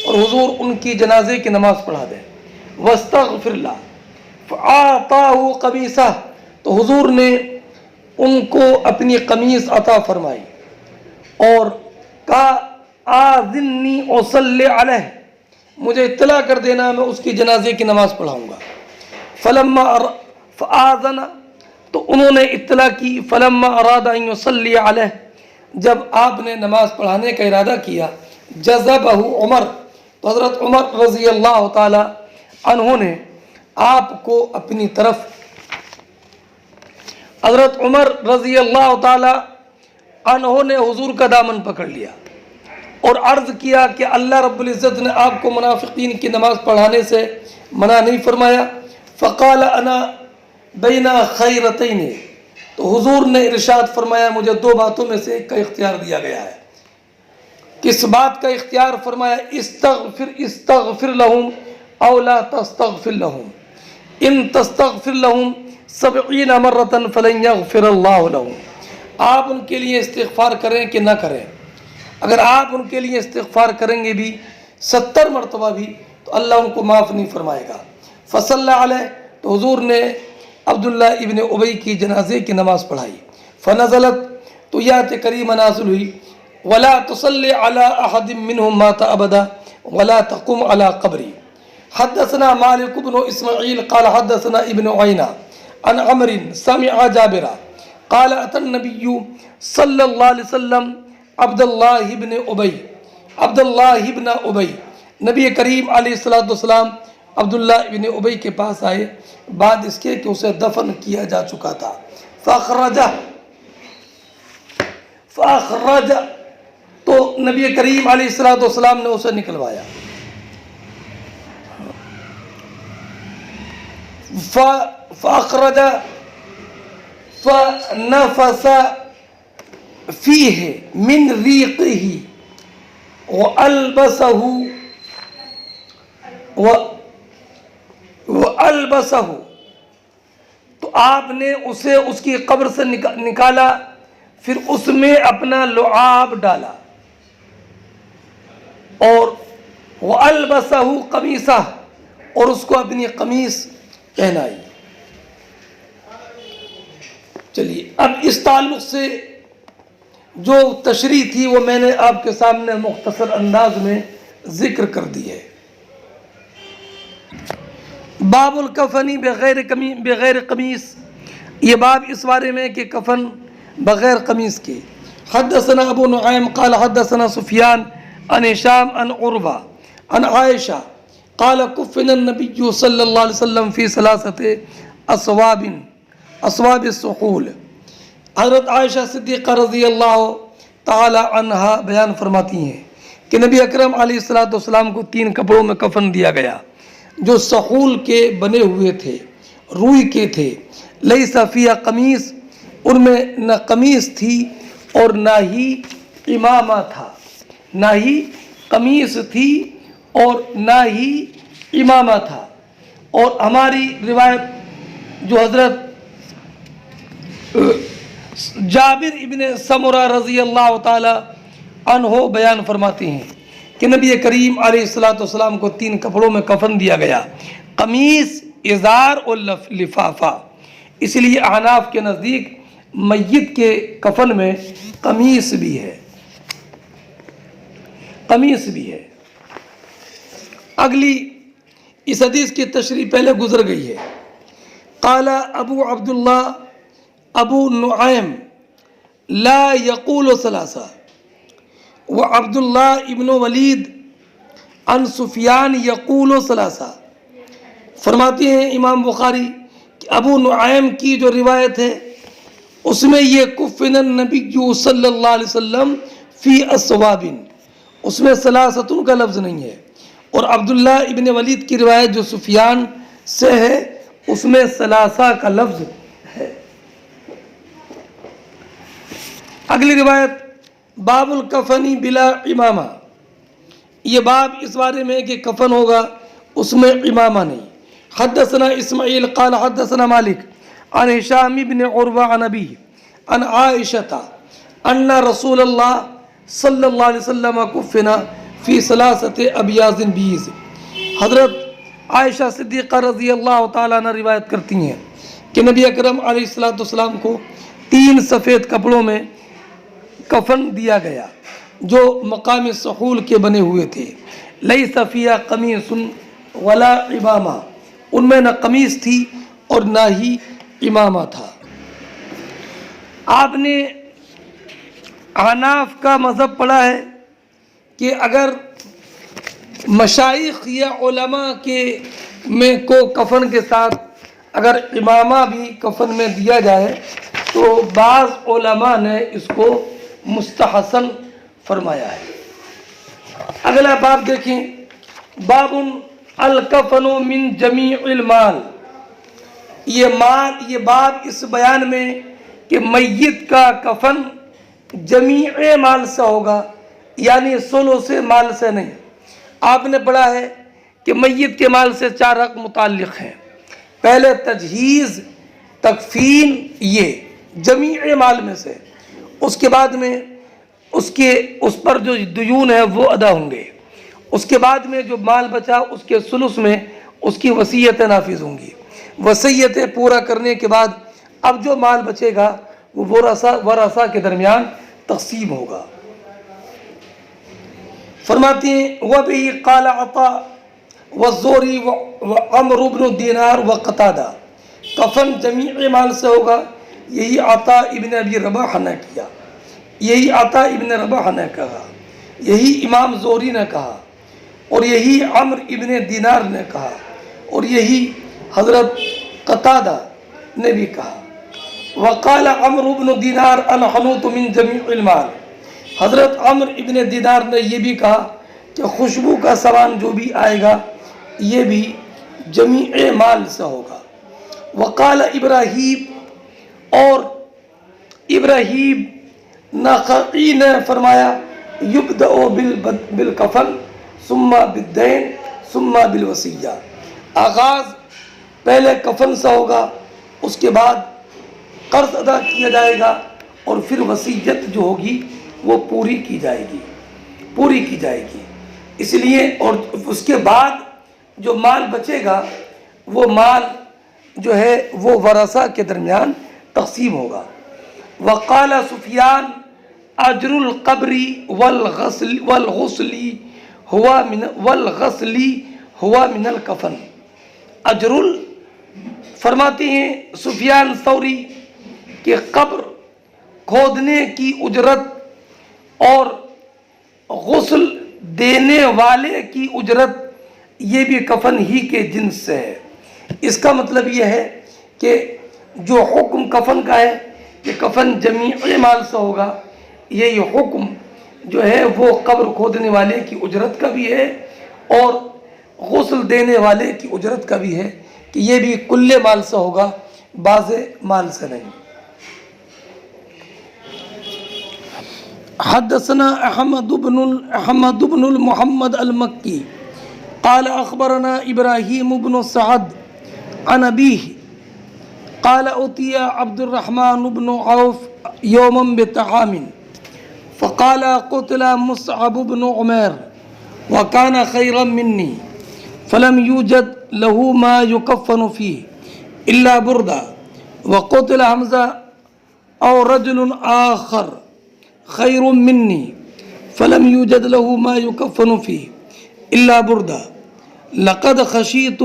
اور حضور ان کی جنازے کی نماز پڑھا دیں، واستغفر له، فاعطاه قمیصہ، تو حضور نے ان کو اپنی قمیص عطا فرمائی اور کہا آذنی اصلی علیہ، مجھے اطلاع کر دینا میں اس کی جنازے کی نماز پڑھاؤں گا۔ فلما فآذن، تو انہوں نے اطلاع کی، فلما اراد ان یصلی علیہ، جب آپ نے نماز پڑھانے کا ارادہ کیا، جذبہ عمر، تو حضرت عمر رضی اللہ تعالی عنہ نے آپ کو اپنی طرف، حضرت عمر رضی اللہ تعالی عنہ نے حضور کا دامن پکڑ لیا اور عرض کیا کہ اللہ رب العزت نے آپ کو منافقین کی نماز پڑھانے سے منع نہیں فرمایا۔ فقال انا بین خیرتین، تو حضور نے ارشاد فرمایا مجھے دو باتوں میں سے ایک کا اختیار دیا گیا ہے۔ کس بات کا اختیار فرمایا؟ استغفر لہم او لا تستغفر لہم، ان تستغفر لہم 70 مرۃ فلن یغفر اللہ لہم، آپ ان کے لیے استغفار کریں کہ نہ کریں، اگر آپ ان کے لیے استغفار کریں گے بھی 70 مرتبہ بھی تو اللہ ان کو معاف نہیں فرمائے گا۔ فصلی علیہ، تو حضور نے عبداللہ ابن ابی کی جنازے کی نماز پڑھائی۔ فنزلت، تو یہ آیت کریمہ نازل ہوئی، ولا تصلی علی احد منهم مات ابدا ولا تقم علی قبری۔ حدثنا مالک بن اسماعیل قال حدثنا ابن عینہ عن عمر سمع جابر قال اتى النبی صلی اللہ علیہ وسلم عبداللہ ابن ابی، نبی کریم علیہ السلام عبداللہ ابن ابی کے پاس آئے بعد اس کے کہ اسے دفن کیا جا چکا تھا۔ فاخرج، تو نبی کریم علیہ السلام نے اسے نکلوایا۔ فاخرج فنفس فیہ من ریقہ وَأَلْبَسَهُ، تو آپ نے اسے اس کی قبر سے نکالا، پھر اس میں اپنا لعاب ڈالا اور وَأَلْبَسَهُ قَمِيصَهُ، اور اس کو اپنی قمیص پہنائی۔ چلیے اب اس تعلق سے جو تشریح تھی وہ میں نے آپ کے سامنے مختصر انداز میں ذکر کر دی ہے۔ باب الکفن بغیر قمیص، یہ باب اس بارے میں کہ کفن بغیر قمیص کے۔ حدثنا ابو نعیم قال حدثنا سفیان عن ہشام عن عروہ عن عائشہ قال کفن النبی صلی اللہ علیہ وسلم فی ثلاثت اصواب السحول. حضرت عائشہ صدیقہ رضی اللہ تعالی عنہا بیان فرماتی ہیں کہ نبی اکرم علیہ الصلوۃ والسلام کو 3 کپڑوں میں کفن دیا گیا جو سحول کے بنے ہوئے تھے، روئی کے تھے. لیس فیہا قمیص، ان میں نہ قمیص تھی اور نہ ہی امامہ تھا، نہ ہی قمیص تھی اور نہ ہی امامہ تھا. اور ہماری روایت جو حضرت جابر ابن سمرہ رضی اللہ تعالی عنہ بیان فرماتے ہیں کہ نبی کریم علیہ الصلوۃ والسلام کو 3 کپڑوں میں کفن دیا گیا، قمیص، ازار اور لفافہ. اس لیے احناف کے نزدیک میت کے کفن میں قمیص بھی ہے، قمیص بھی ہے. اگلی اس حدیث کی تشریح پہلے گزر گئی ہے. قال ابو عبداللہ ابو نعیم لا یقول ثلاثہ وعبد اللہ ابن ولید عن سفیان یقول ثلاثہ. فرماتے ہیں امام بخاری کہ ابو نعیم کی جو روایت ہے اس میں یہ کفن النبی صلی اللہ علیہ وسلم فی اصواب، اس میں ثلاثتن کا لفظ نہیں ہے. اور عبداللہ ابن ولید کی روایت جو سفیان سے ہے اس میں ثلاثہ کا لفظ ہے. اگلی روایت باب الکفنی بلا امامہ، یہ باب اس بارے میں کہ کفن ہوگا اس میں امامہ نہیں. حدثنا اسماعیل قال حدثنا مالک عن ہشام بن عروہ عن ابیہ عن عائشہ ان رسول اللہ صلی اللہ علیہ وسلم کفن فی ثلاثت ابیاض بیض. حضرت عائشہ صدیقہ رضی اللہ تعالیٰ عنہ روایت کرتی ہیں کہ نبی اکرم علیہ الصلوۃ والسلام کو 3 سفید کپڑوں میں کفن دیا گیا جو مقام سحول کے بنے ہوئے تھے. لیس فیہا قمیص ولا امامہ، ان میں نہ قمیص تھی اور نہ ہی امامہ تھا. آپ نے احناف کا مذہب پڑھا ہے کہ اگر مشائخ یا علماء کے میں کو کفن کے ساتھ اگر امامہ بھی کفن میں دیا جائے تو بعض علماء نے اس کو مستحسن فرمایا ہے. اگلا باب دیکھیں، باب الکفن من جمیع المال. یہ باب اس بیان میں کہ میت کا کفن جمیع مال سے ہوگا، یعنی ثلث مال سے نہیں. آپ نے پڑھا ہے کہ میت کے مال سے 4 حق متعلق ہیں. پہلے تجہیز، تکفین، یہ جمیع مال میں سے. اس کے بعد میں اس پر جو دیون ہے وہ ادا ہوں گے. اس کے بعد میں جو مال بچا اس کے ثلث میں اس کی وصیتیں نافذ ہوں گی. وصیتیں پورا کرنے کے بعد اب جو مال بچے گا وہ ورثہ کے درمیان تقسیم ہوگا. فرماتے ہیں وَبِهِ قَالَ عَطَاء وَالزُّهْرِي وَعَمْرُ بْنُ دِينَارَ وَقَتَادَہ. کفن جمیع مال سے ہوگا، یہی عطا ابن ابی رباح نے کیا، یہی عطا ابن رباح نے کہا، یہی امام زہری نے کہا، اور یہی عمر ابن دینار نے کہا، اور یہی حضرت قتادہ نے بھی کہا. وقال عمر بن دینار الحنوط من جمیع المال. حضرت عمر ابن دینار نے یہ بھی کہا کہ خوشبو کا سامان جو بھی آئے گا یہ بھی جمیع مال سے ہوگا. وقال ابراہیم، اور ابراہیم نخعی نے فرمایا یبدأ بالکفن ثم بالدین ثم بالوصیہ. آغاز پہلے کفن سے ہوگا، اس کے بعد قرض ادا کیا جائے گا اور پھر وصیت جو ہوگی وہ پوری کی جائے گی. اس لیے اور اس کے بعد جو مال بچے گا وہ مال جو ہے وہ ورثہ کے درمیان تقسیم ہوگا. وقال سفیان اجر القبر والغسل ہوا من الکفن. اجر فرماتے ہیں سفیان ثوری کہ قبر کھودنے کی اجرت اور غسل دینے والے کی اجرت یہ بھی کفن ہی کے جنس سے ہے۔ اس کا مطلب یہ ہے کہ جو حکم کفن کا ہے کہ کفن جمیع مال سے ہوگا، یہی حکم جو ہے وہ قبر کھودنے والے کی اجرت کا بھی ہے اور غسل دینے والے کی اجرت کا بھی ہے کہ یہ بھی کل مال سے ہوگا، بعض مال سے نہیں۔ حدثنا احمد بن محمد المکی قال اخبرنا ابراہیم بن سعد عن ابیہ قال اتي عبد الرحمن بن عوف يوما بطعام فقال قتل مصعب بن عمير وكان خيرا مني فلم يوجد له ما يكفن فيه إلا بردة وقتل حمزة أو رجل آخر خير مني فلم يوجد له ما يكفن فيه إلا بردة لقد خشيت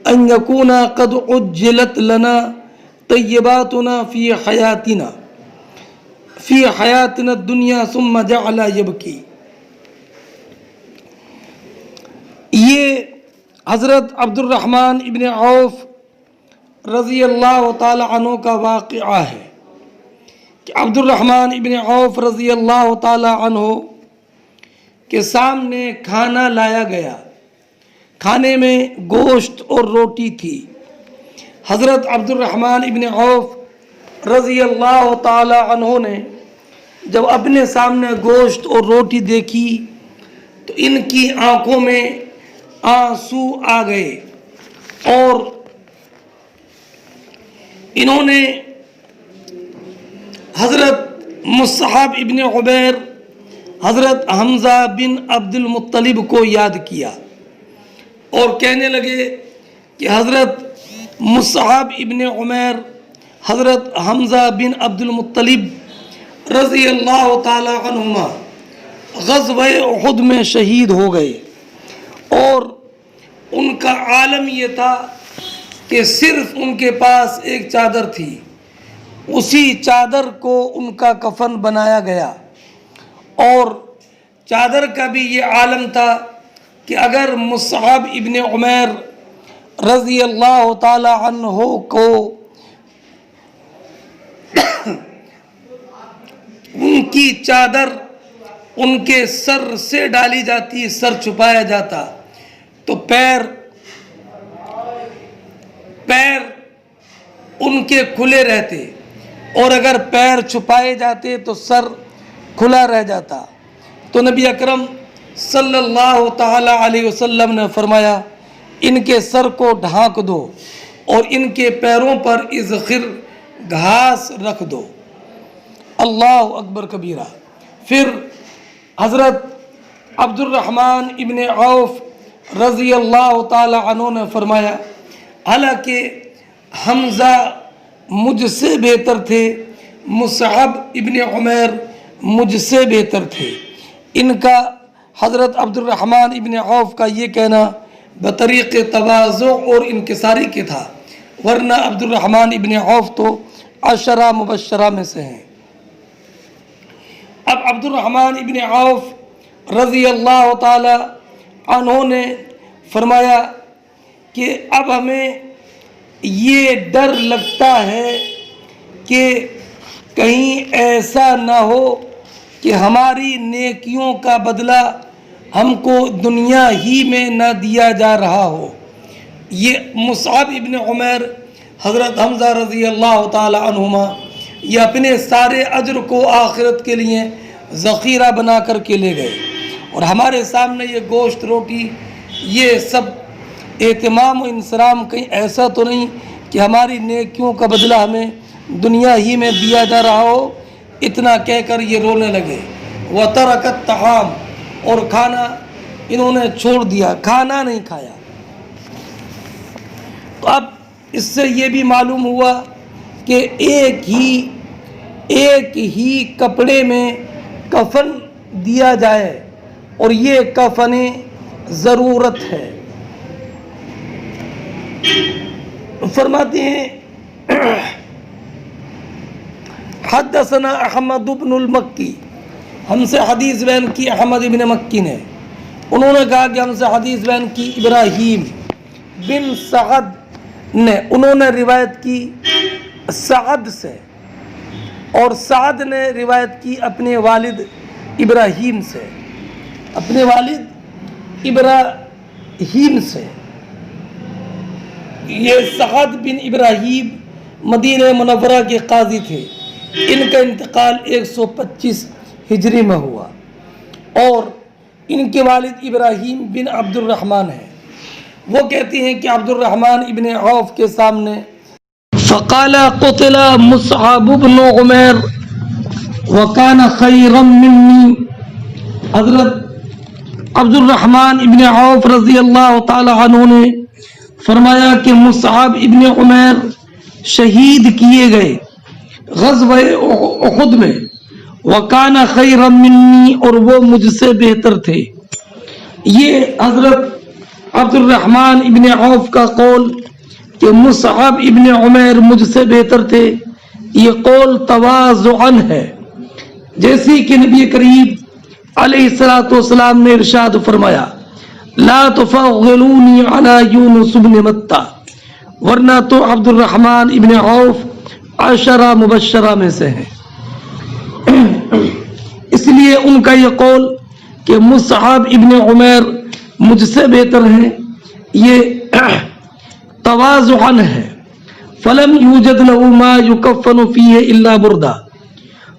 أن يكون قد عجلت لنا طيباتنا في حياتنا الدنيا ثم جعل يبكي۔ یہ حضرت عبد الرحمن ابن عوف رضی اللہ تعالی عنہ کا واقعہ ہے کہ عبد الرحمن ابن عوف رضی اللہ تعالی عنہ کے سامنے کھانا لایا گیا، کھانے میں گوشت اور روٹی تھی۔ حضرت عبد الرحمن ابن عوف رضی اللہ تعالی عنہ نے جب اپنے سامنے گوشت اور روٹی دیکھی تو ان کی آنکھوں میں آنسو آ گئے اور انہوں نے حضرت مصعب ابن عمیر، حضرت حمزہ بن عبد المطلب کو یاد کیا اور کہنے لگے کہ حضرت مصعب ابن عمیر، حضرت حمزہ بن عبد المطلب رضی اللہ تعالی عنہما غزوہ احد میں شہید ہو گئے، اور ان کا عالم یہ تھا کہ صرف ان کے پاس ایک چادر تھی، اسی چادر کو ان کا کفن بنایا گیا، اور چادر کا بھی یہ عالم تھا کہ اگر مصعب ابن عمیر رضی اللہ تعالی عنہ کو ان کی چادر ان کے سر سے ڈالی جاتی، سر چھپایا جاتا تو پیر ان کے کھلے رہتے، اور اگر پیر چھپائے جاتے تو سر کھلا رہ جاتا۔ تو نبی اکرم صلی اللہ تعالی علیہ وسلم نے فرمایا ان کے سر کو ڈھانک دو اور ان کے پیروں پر اذخر گھاس رکھ دو۔ اللہ اکبر کبیرہ۔ پھر حضرت عبد الرحمن ابن عوف رضی اللہ تعالی عنہ نے فرمایا حالانکہ حمزہ مجھ سے بہتر تھے، مصعب ابن عمیر مجھ سے بہتر تھے، ان کا حضرت عبد الرحمن ابن عوف کا یہ کہنا بطریق تواضع اور انکساری کے تھا، ورنہ عبد الرحمن ابن عوف تو عشرہ مبشرہ میں سے ہیں۔ اب عبد الرحمن ابن عوف رضی اللہ تعالی عنہ نے فرمایا کہ اب ہمیں یہ ڈر لگتا ہے کہ کہیں ایسا نہ ہو کہ ہماری نیکیوں کا بدلہ ہم کو دنیا ہی میں نہ دیا جا رہا ہو۔ یہ مصعب ابن عمیر، حضرت حمزہ رضی اللہ تعالی عنہما یہ اپنے سارے اجر کو آخرت کے لیے ذخیرہ بنا کر کے لے گئے، اور ہمارے سامنے یہ گوشت روٹی یہ سب اہتمام و انصرام کہیں ایسا تو نہیں کہ ہماری نیکیوں کا بدلہ ہمیں دنیا ہی میں دیا جا رہا ہو۔ اتنا کہہ کر یہ رونے لگے۔ وَتَرَكَ الطَّعَامَ، اور کھانا انہوں نے چھوڑ دیا، کھانا نہیں کھایا۔ تو اب اس سے یہ بھی معلوم ہوا کہ ایک ہی کپڑے میں کفن دیا جائے، اور یہ کفن ضرورت ہے۔ فرماتے ہیں حدثنا احمد بن المکی، ہم سے حدیث بیان کی احمد بن مکی نے، انہوں نے کہا کہ ہم سے حدیث بیان کی ابراہیم بن سعد نے، انہوں نے روایت کی سعد سے، اور سعد نے روایت کی اپنے والد ابراہیم سے، اپنے والد ابراہیم سے۔ یہ سعد بن ابراہیم مدینہ منورہ کے قاضی تھے، ان کا انتقال 125 ہجری میں ہوا، اور ان کے والد ابراہیم بن عبد الرحمن ہیں۔ وہ کہتی ہیں کہ عبد الرحمن ابن عوف کے سامنے فقال قتل مصعب بن عمیر وكان خيرا مني، حضرت عبد الرحمن ابن عوف رضی اللہ تعالی عنہ نے فرمایا کہ مصعب ابن عمیر شہید کیے گئے غزوہ احد میں، وَكَانَ خَيْرًا مِّنِّي، اور وہ مجھ سے بہتر تھے۔ یہ حضرت عبد الرحمن ابن عوف کا قول کہ مصعب ابن عمیر مجھ سے بہتر تھے، یہ قول تواضعاً ہے، جیسی کہ نبی کریم علیہ الصلوۃ والسلام نے ارشاد فرمایا لا تفضلونی علی یونس بن متى، ورنہ تو عبد الرحمن ابن عوف عشرہ مبشرہ میں سے ہیں۔ اس لیے ان کا یہ قول کہ مصعب ابن عمیر مجھ سے بہتر ہیں، یہ تواضعاً ہے۔ فلم یوجد له ما یکفن فیہ الا بردہ،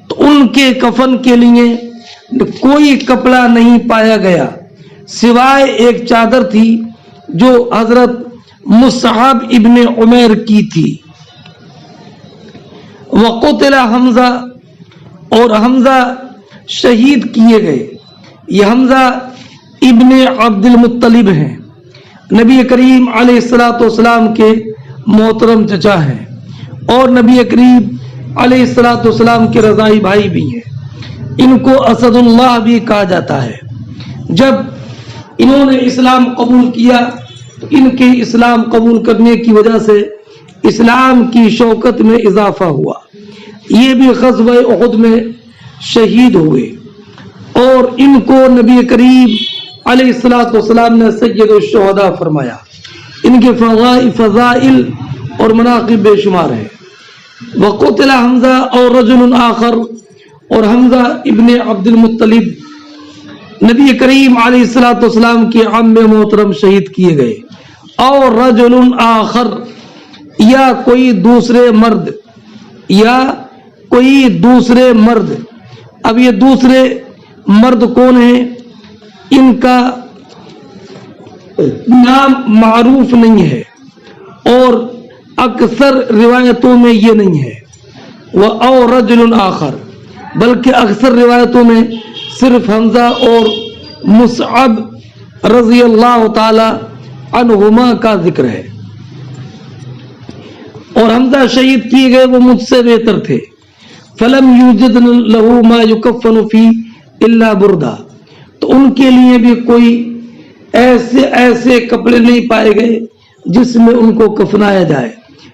تو ان کے کفن کے لیے کوئی کپڑا نہیں پایا گیا سوائے ایک چادر تھی جو حضرت مصعب ابن عمیر کی تھی۔ وقتل حمزہ، اور حمزہ شہید کیے گئے۔ یہ حمزہ ابن عبد المطلب ہیں، نبی کریم علیہ الصلوۃ والسلام کے محترم چچا ہیں، اور نبی کریم علیہ الصلوۃ والسلام کے رضائی بھائی بھی ہیں۔ ان کو اسد اللہ بھی کہا جاتا ہے۔ جب انہوں نے اسلام قبول کیا تو ان کے اسلام قبول کرنے کی وجہ سے اسلام کی شوکت میں اضافہ ہوا۔ یہ بھی غزوہ احد میں شہید ہوئے، اور ان کو نبی کریم علیہ الصلوۃ والسلام نے سید الشہداء فرمایا۔ ان کے فضائل اور مناقب بے شمار ہیں۔ وقتل حمزہ اور رجل آخر، اور حمزہ ابن عبد المطلب نبی کریم علیہ الصلوۃ والسلام کے عم محترم شہید کیے گئے۔ اور رجل آخر، یا کوئی دوسرے مرد، یا کوئی دوسرے مرد۔ اب یہ دوسرے مرد کون ہیں، ان کا نام معروف نہیں ہے، اور اکثر روایتوں میں یہ نہیں ہے اور رجل آخر، بلکہ اکثر روایتوں میں صرف حمزہ اور مصعب رضی اللہ تعالی عنہما کا ذکر ہے۔ اور حمزہ شہید کیے گئے، وہ مجھ سے بہتر تھے۔ فلم یوجد له ما یکفن فی الا بردہ، تو ان کے لیے بھی کوئی ایسے کپڑے نہیں پائے گئے جس میں ان کو کفنایا جائے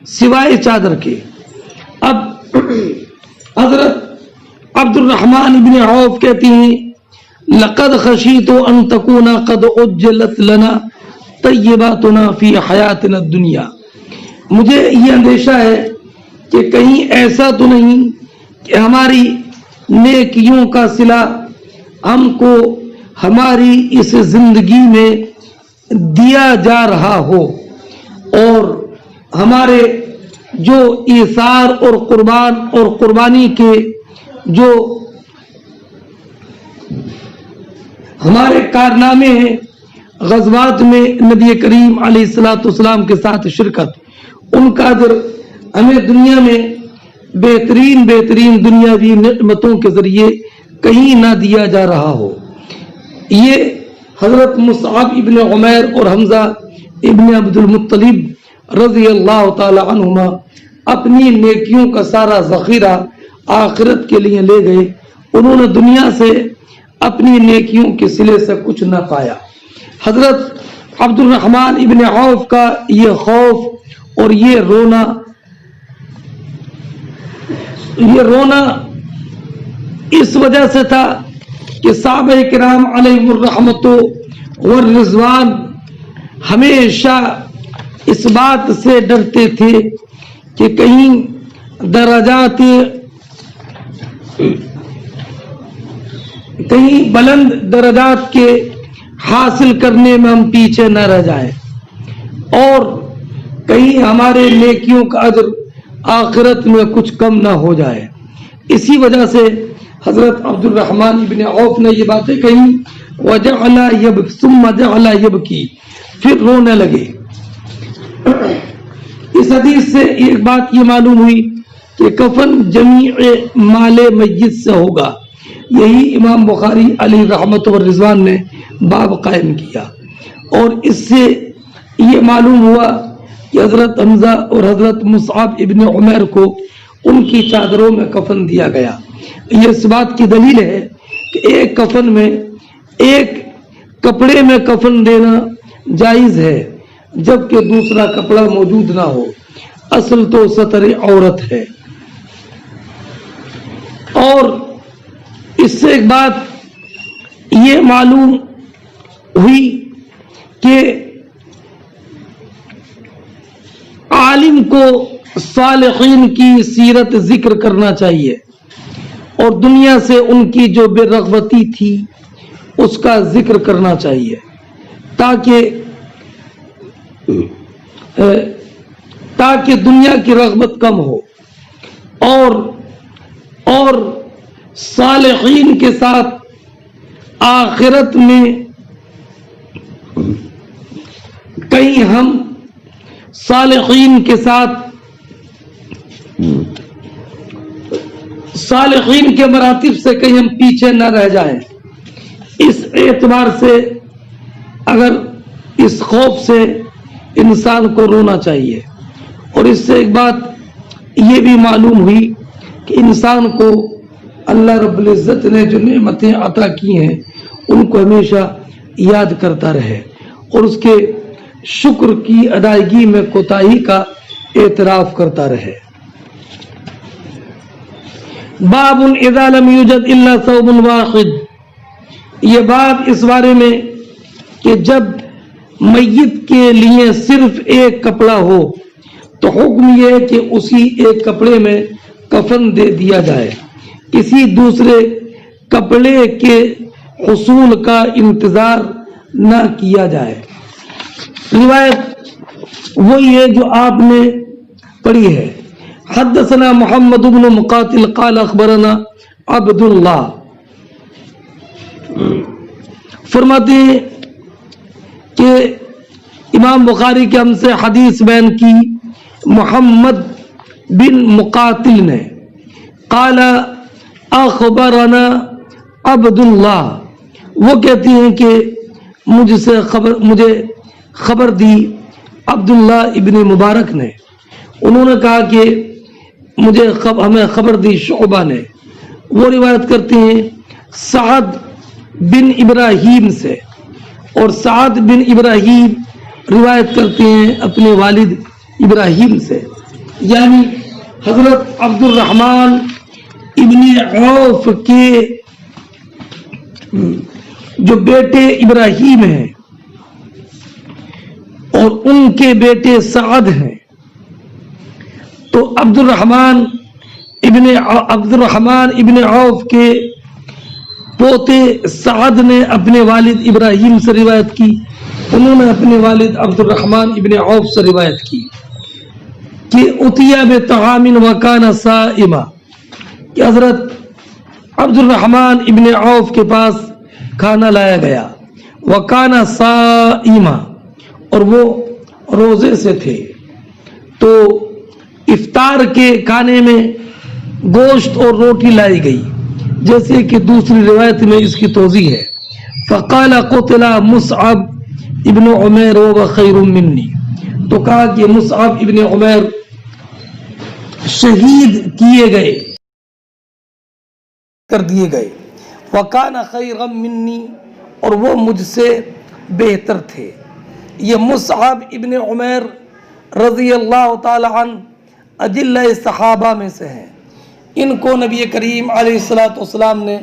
سوائے چادر کے۔ اب حضرت عبد الرحمن بن عوف کہتی ہیں لقد خشیت ان تکون قد عجلت لنا طیباتنا فی حیاتنا الدنیا، مجھے یہ اندیشہ ہے کہ کہیں ایسا تو نہیں کہ ہماری نیکیوں کا صلہ ہم کو ہماری اس زندگی میں دیا جا رہا ہو، اور ہمارے جو ایثار اور قربانی کے جو ہمارے کارنامے ہیں، غزوات میں نبی کریم علیہ الصلوۃ والسلام کے ساتھ شرکت، ان کا اجر ہمیں دنیا میں بہترین دنیاوی نعمتوں کے ذریعے کہیں نہ دیا جا رہا ہو۔ یہ حضرت مصعب ابن عمیر اور حمزہ ابن عبد المطلب رضی اللہ تعالی عنہما اپنی نیکیوں کا سارا ذخیرہ آخرت کے لیے لے گئے۔ انہوں نے دنیا سے اپنی نیکیوں کے صلے سے کچھ نہ پایا۔ حضرت عبد الرحمن ابن عوف کا یہ خوف اور یہ رونا اس وجہ سے تھا کہ صحابہ کرام علیہم الرحمت والرضوان ہمیشہ اس بات سے ڈرتے تھے کہ کہیں بلند درجات کے حاصل کرنے میں ہم پیچھے نہ رہ جائیں اور کہیں ہمارے نیکیوں کا اجر آخرت میں کچھ کم نہ ہو جائے. اسی وجہ سے حضرت عبد الرحمن ابن عوف نے یہ باتیں کہیں ثم جعل يبكي، پھر رونے لگے. اس حدیث سے ایک بات یہ معلوم ہوئی کہ کفن جمیع مال میت سے ہوگا. یہی امام بخاری علیہ رحمت و رضوان نے باب قائم کیا، اور اس سے یہ معلوم ہوا کہ حضرت حمزہ اور حضرت مصعب ابن عمیر کو ان کی چادروں میں کفن دیا گیا. یہ اس بات کی دلیل ہے کہ ایک کفن میں ایک کپڑے میں کفن دینا جائز ہے جبکہ دوسرا کپڑا موجود نہ ہو. اصل تو ستر عورت ہے. اور اس سے ایک بات یہ معلوم ہوئی کہ عالم کو صالحین کی سیرت ذکر کرنا چاہیے اور دنیا سے ان کی جو بے رغبتی تھی اس کا ذکر کرنا چاہیے تاکہ دنیا کی رغبت کم ہو اور صالحین کے ساتھ آخرت میں کہیں ہم صالحین کے ساتھ صالحین کے مراتب سے کہیں ہم پیچھے نہ رہ جائیں. اس اعتبار سے اگر اس خوف سے انسان کو رونا چاہیے. اور اس سے ایک بات یہ بھی معلوم ہوئی کہ انسان کو اللہ رب العزت نے جو نعمتیں عطا کی ہیں ان کو ہمیشہ یاد کرتا رہے اور اس کے شکر کی ادائیگی میں کوتاہی کا اعتراف کرتا رہے. باب اذا لم یوجد الا ثوب واحد، یہ باب اس بارے میں کہ جب میت کے لیے صرف ایک کپڑا ہو تو حکم یہ ہے کہ اسی ایک کپڑے میں کفن دے دیا جائے، کسی دوسرے کپڑے کے حصول کا انتظار نہ کیا جائے. روایت وہی ہے جو آپ نے پڑھی ہے. حدثنا محمد بن مقاتل قال اخبرنا عبد اللہ، فرماتے ہیں کہ امام بخاری کے ہم سے حدیث بیان کی محمد بن مقاتل نے. قال اخبرنا عبد اللہ، وہ کہتی ہیں کہ مجھے خبر دی عبداللہ ابن مبارک نے. انہوں نے کہا کہ ہمیں خبر دی شعبہ نے. وہ روایت کرتے ہیں سعد بن ابراہیم سے، اور سعد بن ابراہیم روایت کرتے ہیں اپنے والد ابراہیم سے، یعنی حضرت عبد الرحمن ابن عوف کے جو بیٹے ابراہیم ہیں اور ان کے بیٹے سعد ہیں. تو عبد الرحمن ابن عوف کے پوتے سعد نے اپنے والد ابراہیم سے روایت کی. انہوں نے اپنے والد عبد الرحمن ابن عوف سے روایت کی کہ اتیا بطعام وکان صائما، کہ حضرت عبد الرحمن ابن عوف کے پاس کھانا لایا گیا. وکان صائما، اور وہ روزے سے تھے. تو افطار کے کھانے میں گوشت اور روٹی لائی گئی، جیسے کہ دوسری روایت میں اس کی توضیح ہے. فقال قتل مصعب ابن عمیر و خیر منی، تو کہا کہ مصعب ابن عمیر شہید کیے گئے، کر دیے گئے. وکان خیر منی، اور وہ مجھ سے بہتر تھے. یہ مصعب ابن عمیر رضی اللہ تعالی عنہ اجلہ صحابہ میں سے ہیں. ان کو نبی کریم علیہ الصلوۃ والسلام نے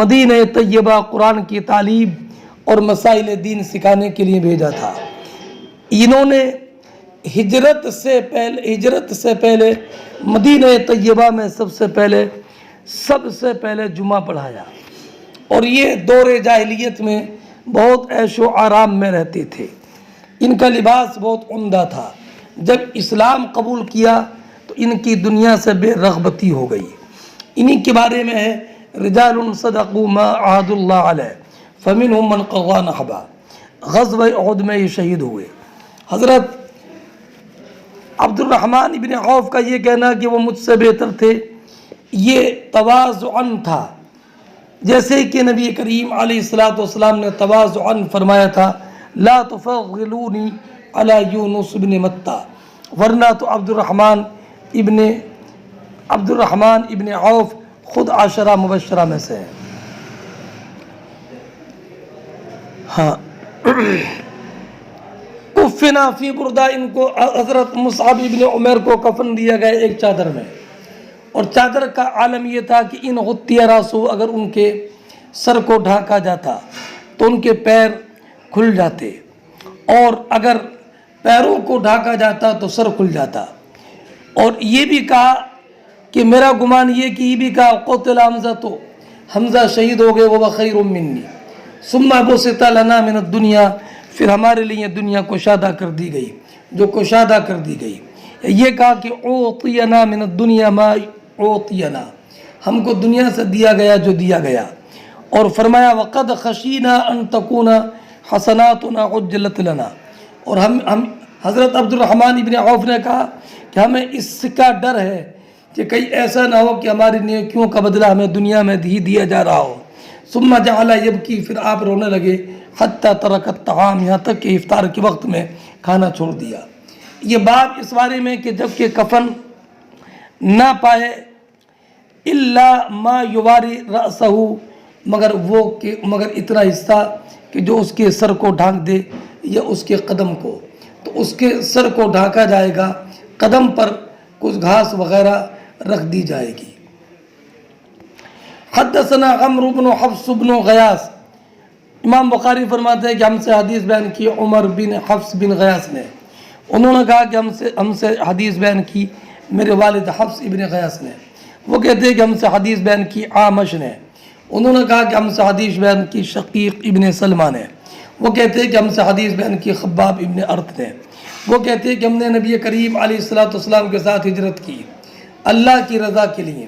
مدینہ طیبہ قرآن کی تعلیم اور مسائل دین سکھانے کے لیے بھیجا تھا۔ انہوں نے ہجرت سے پہلے مدینہ طیبہ میں سب سے پہلے جمعہ پڑھایا، اور یہ دور جاہلیت میں بہت عیش و آرام میں رہتے تھے۔ ان کا لباس بہت عمدہ تھا۔ جب اسلام قبول کیا تو ان کی دنیا سے بے رغبتی ہو گئی۔ انہی کے بارے میں ہے رجال صدقوا ما عہد اللہ علیہ فمنہم من قضى نحبہ۔ غزوہ احد میں یہ شہید ہوئے۔ حضرت عبد الرحمن ابن عوف کا یہ کہنا کہ وہ مجھ سے بہتر تھے، یہ تواضعاً تھا، جیسے کہ نبی کریم علیہ السلام نے تواضعاً فرمایا تھا لا تفضلونی علی یونس بن متى، ورنہ تو عبد الرحمن ابن عوف خود عشرہ مبشرہ میں سے ہے۔ ہاں، کفنا فی بردہ، ان کو حضرت مصعب ابن عمیر کو کفن دیا گیا ایک چادر میں، اور چادر کا عالم یہ تھا کہ ان غطی راسو، اگر ان کے سر کو ڈھانکا جاتا تو ان کے پیر کھل جاتے، اور اگر پیروں کو ڈھانکا جاتا تو سر کھل جاتا۔ اور یہ بھی کہا کہ میرا گمان یہ کہ یہ بھی کہا قتل حمزہ، تو حمزہ شہید ہو گئے، وہ خیر منی ثم بسط لنا من الدنیا، پھر ہمارے لیے دنیا کشادہ کر دی گئی، جو کشادہ کر دی گئی۔ یہ کہا کہ اعطینا من الدنیا ما اعطینا، ہم کو دنیا سے دیا گیا جو دیا گیا۔ اور فرمایا وقد خشینا ان تکون حسناتنا عجلت لنا، اور ہم حضرت عبد الرحمن ابن عوف نے کہا کہ ہمیں اس کا ڈر ہے کہ کہیں ایسا نہ ہو کہ ہماری نیکیوں کا بدلہ ہمیں دنیا میں ہی دیا جا رہا ہو۔ ثم جعل یبکی، پھر آپ رونے لگے، حتی ترک الطعام، یہاں تک کہ افطار کے وقت میں کھانا چھوڑ دیا۔ یہ باب اس بارے میں کہ جب کہ کفن نہ پائے الا ما یواری رأسہ، مگر اتنا حصہ کہ جو اس کے سر کو ڈھانک دے یا اس کے قدم کو، تو اس کے سر کو ڈھانکا جائے گا، قدم پر کچھ گھاس وغیرہ رکھ دی جائے گی۔ حدثنا عمرو بن حفص بن غیاث، امام بخاری فرماتے ہیں کہ ہم سے حدیث بیان کی عمر بن حفص بن غیاث نے، انہوں نے کہا کہ ہم سے حدیث بیان کی میرے والد حفص ابن غیاث نے، وہ کہتے ہیں کہ ہم سے حدیث بیان کی عامش نے، انہوں نے کہا کہ ہم سے حدیث بیان کی شقیق ابن سلمہ نے، وہ کہتے ہیں کہ ہم سے حدیث بیان کی خباب ابن ارت نے، وہ کہتے ہیں کہ ہم نے نبی کریم علیہ السلام کے ساتھ ہجرت کی اللہ کی رضا کے لیے،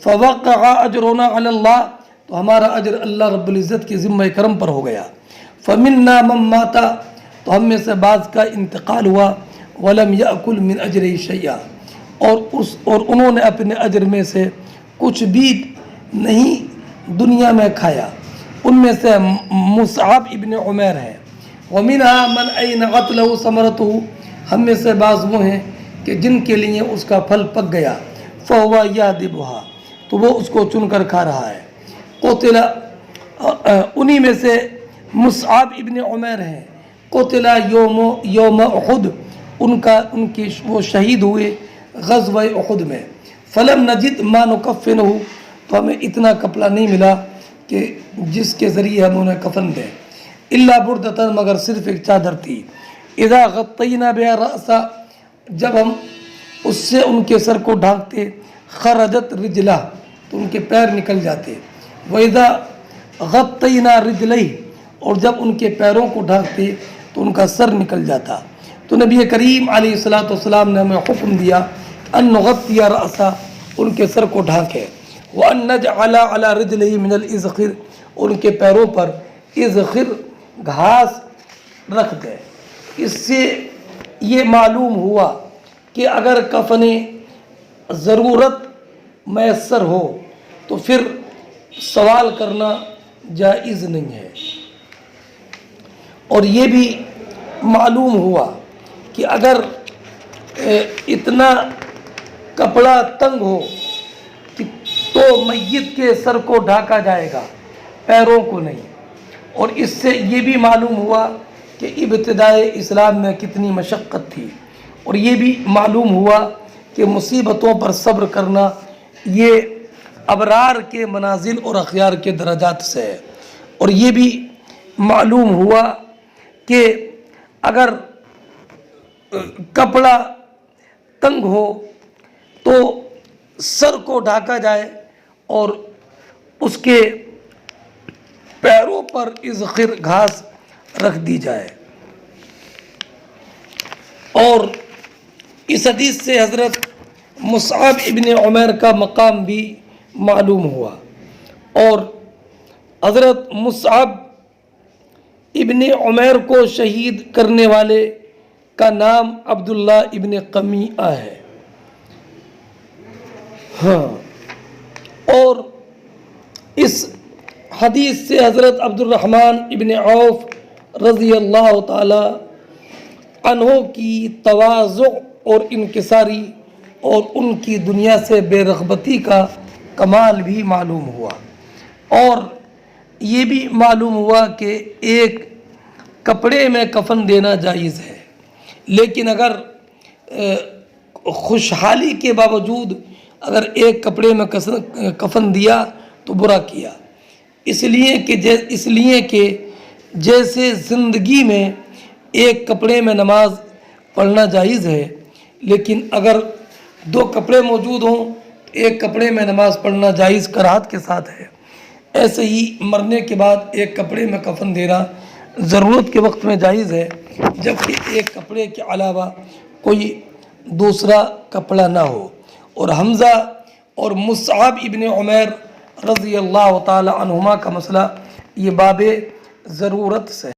فوقع اجرنا علی اللہ، تو ہمارا اجر اللہ رب العزت کے ذمہ کرم پر ہو گیا۔ فمنا من مات، تو ہم میں سے بعض کا انتقال ہوا، ولم یأکل من اجرہ شیئا، اور انہوں نے اپنے اجر میں سے کچھ بھی نہیں دنیا میں کھایا۔ ان میں سے مصعب ابن عمیر ہے۔ ومنها من اینعت له ثمرته، ہم میں سے بعض وہ ہیں کہ جن کے لیے اس کا پھل پک گیا، فہو یادبها، تو وہ اس کو چن کر کھا رہا ہے۔ قتل، انہی میں سے مصعب ابن عمیر ہیں، قتل یوم احد، وہ شہید ہوئے غزوہ احد میں۔ فلم نجد ما نکفنہ، تو ہمیں اتنا کپڑا نہیں ملا کہ جس کے ذریعے ہم انہیں کفن دیں، الا بردتن، مگر صرف ایک چادر تھی، اذا غطینا بها رأسا، جب ہم اس سے ان کے سر کو ڈھانکتے، خرجت رجلہ، تو ان کے پیر نکل جاتے، وَإِذَا غَطَّيْنَا رِجْلَيْهِ، اور جب ان کے پیروں کو ڈھانکتے تو ان کا سر نکل جاتا۔ تو نبی کریم علیہ السلام نے ہمیں حکم دیا ان نغطی رأسا، ان کے سر کو ڈھانکے، وَأَن نَجْعَلَ عَلَى رِجْلِهِ مِنَ الْإِذْخِرِ، ان کے پیروں پر اذخر گھاس رکھ دے۔ اس سے یہ معلوم ہوا کہ اگر کفن ضرورت میسر ہو تو پھر سوال کرنا جائز نہیں ہے۔ اور یہ بھی معلوم ہوا کہ اگر اتنا کپڑا تنگ ہو تو میت کے سر کو ڈھانکا جائے گا، پیروں کو نہیں۔ اور اس سے یہ بھی معلوم ہوا کہ ابتدائے اسلام میں کتنی مشقت تھی، اور یہ بھی معلوم ہوا کہ مصیبتوں پر صبر کرنا یہ ابرار کے منازل اور اخیار کے درجات سے ہے۔ اور یہ بھی معلوم ہوا کہ اگر کپڑا تنگ ہو تو سر کو ڈھانکا جائے اور اس کے پیروں پر اذخر گھاس رکھ دی جائے۔ اور اس حدیث سے حضرت مصعب ابن عمیر کا مقام بھی معلوم ہوا، اور حضرت مصعب ابن عمیر کو شہید کرنے والے کا نام عبداللہ ابن قمیعہ ہے۔ اور اس حدیث سے حضرت عبد الرحمن ابن عوف رضی اللہ تعالی عنہ کی تواضع اور انکساری اور ان کی دنیا سے بے رغبتی کا کمال بھی معلوم ہوا، اور یہ بھی معلوم ہوا کہ ایک کپڑے میں کفن دینا جائز ہے، لیکن اگر خوشحالی کے باوجود اگر ایک کپڑے میں کفن دیا تو برا کیا، اس لیے کہ جیسے زندگی میں ایک کپڑے میں نماز پڑھنا جائز ہے، لیکن اگر دو کپڑے موجود ہوں ایک کپڑے میں نماز پڑھنا جائز کراہت کے ساتھ ہے، ایسے ہی مرنے کے بعد ایک کپڑے میں کفن دینا ضرورت کے وقت میں جائز ہے، جبکہ ایک کپڑے کے علاوہ کوئی دوسرا کپڑا نہ ہو۔ اور حمزہ اور مصعب ابن عمیر رضی اللہ تعالی عنہما کا مسئلہ یہ باب ضرورت سے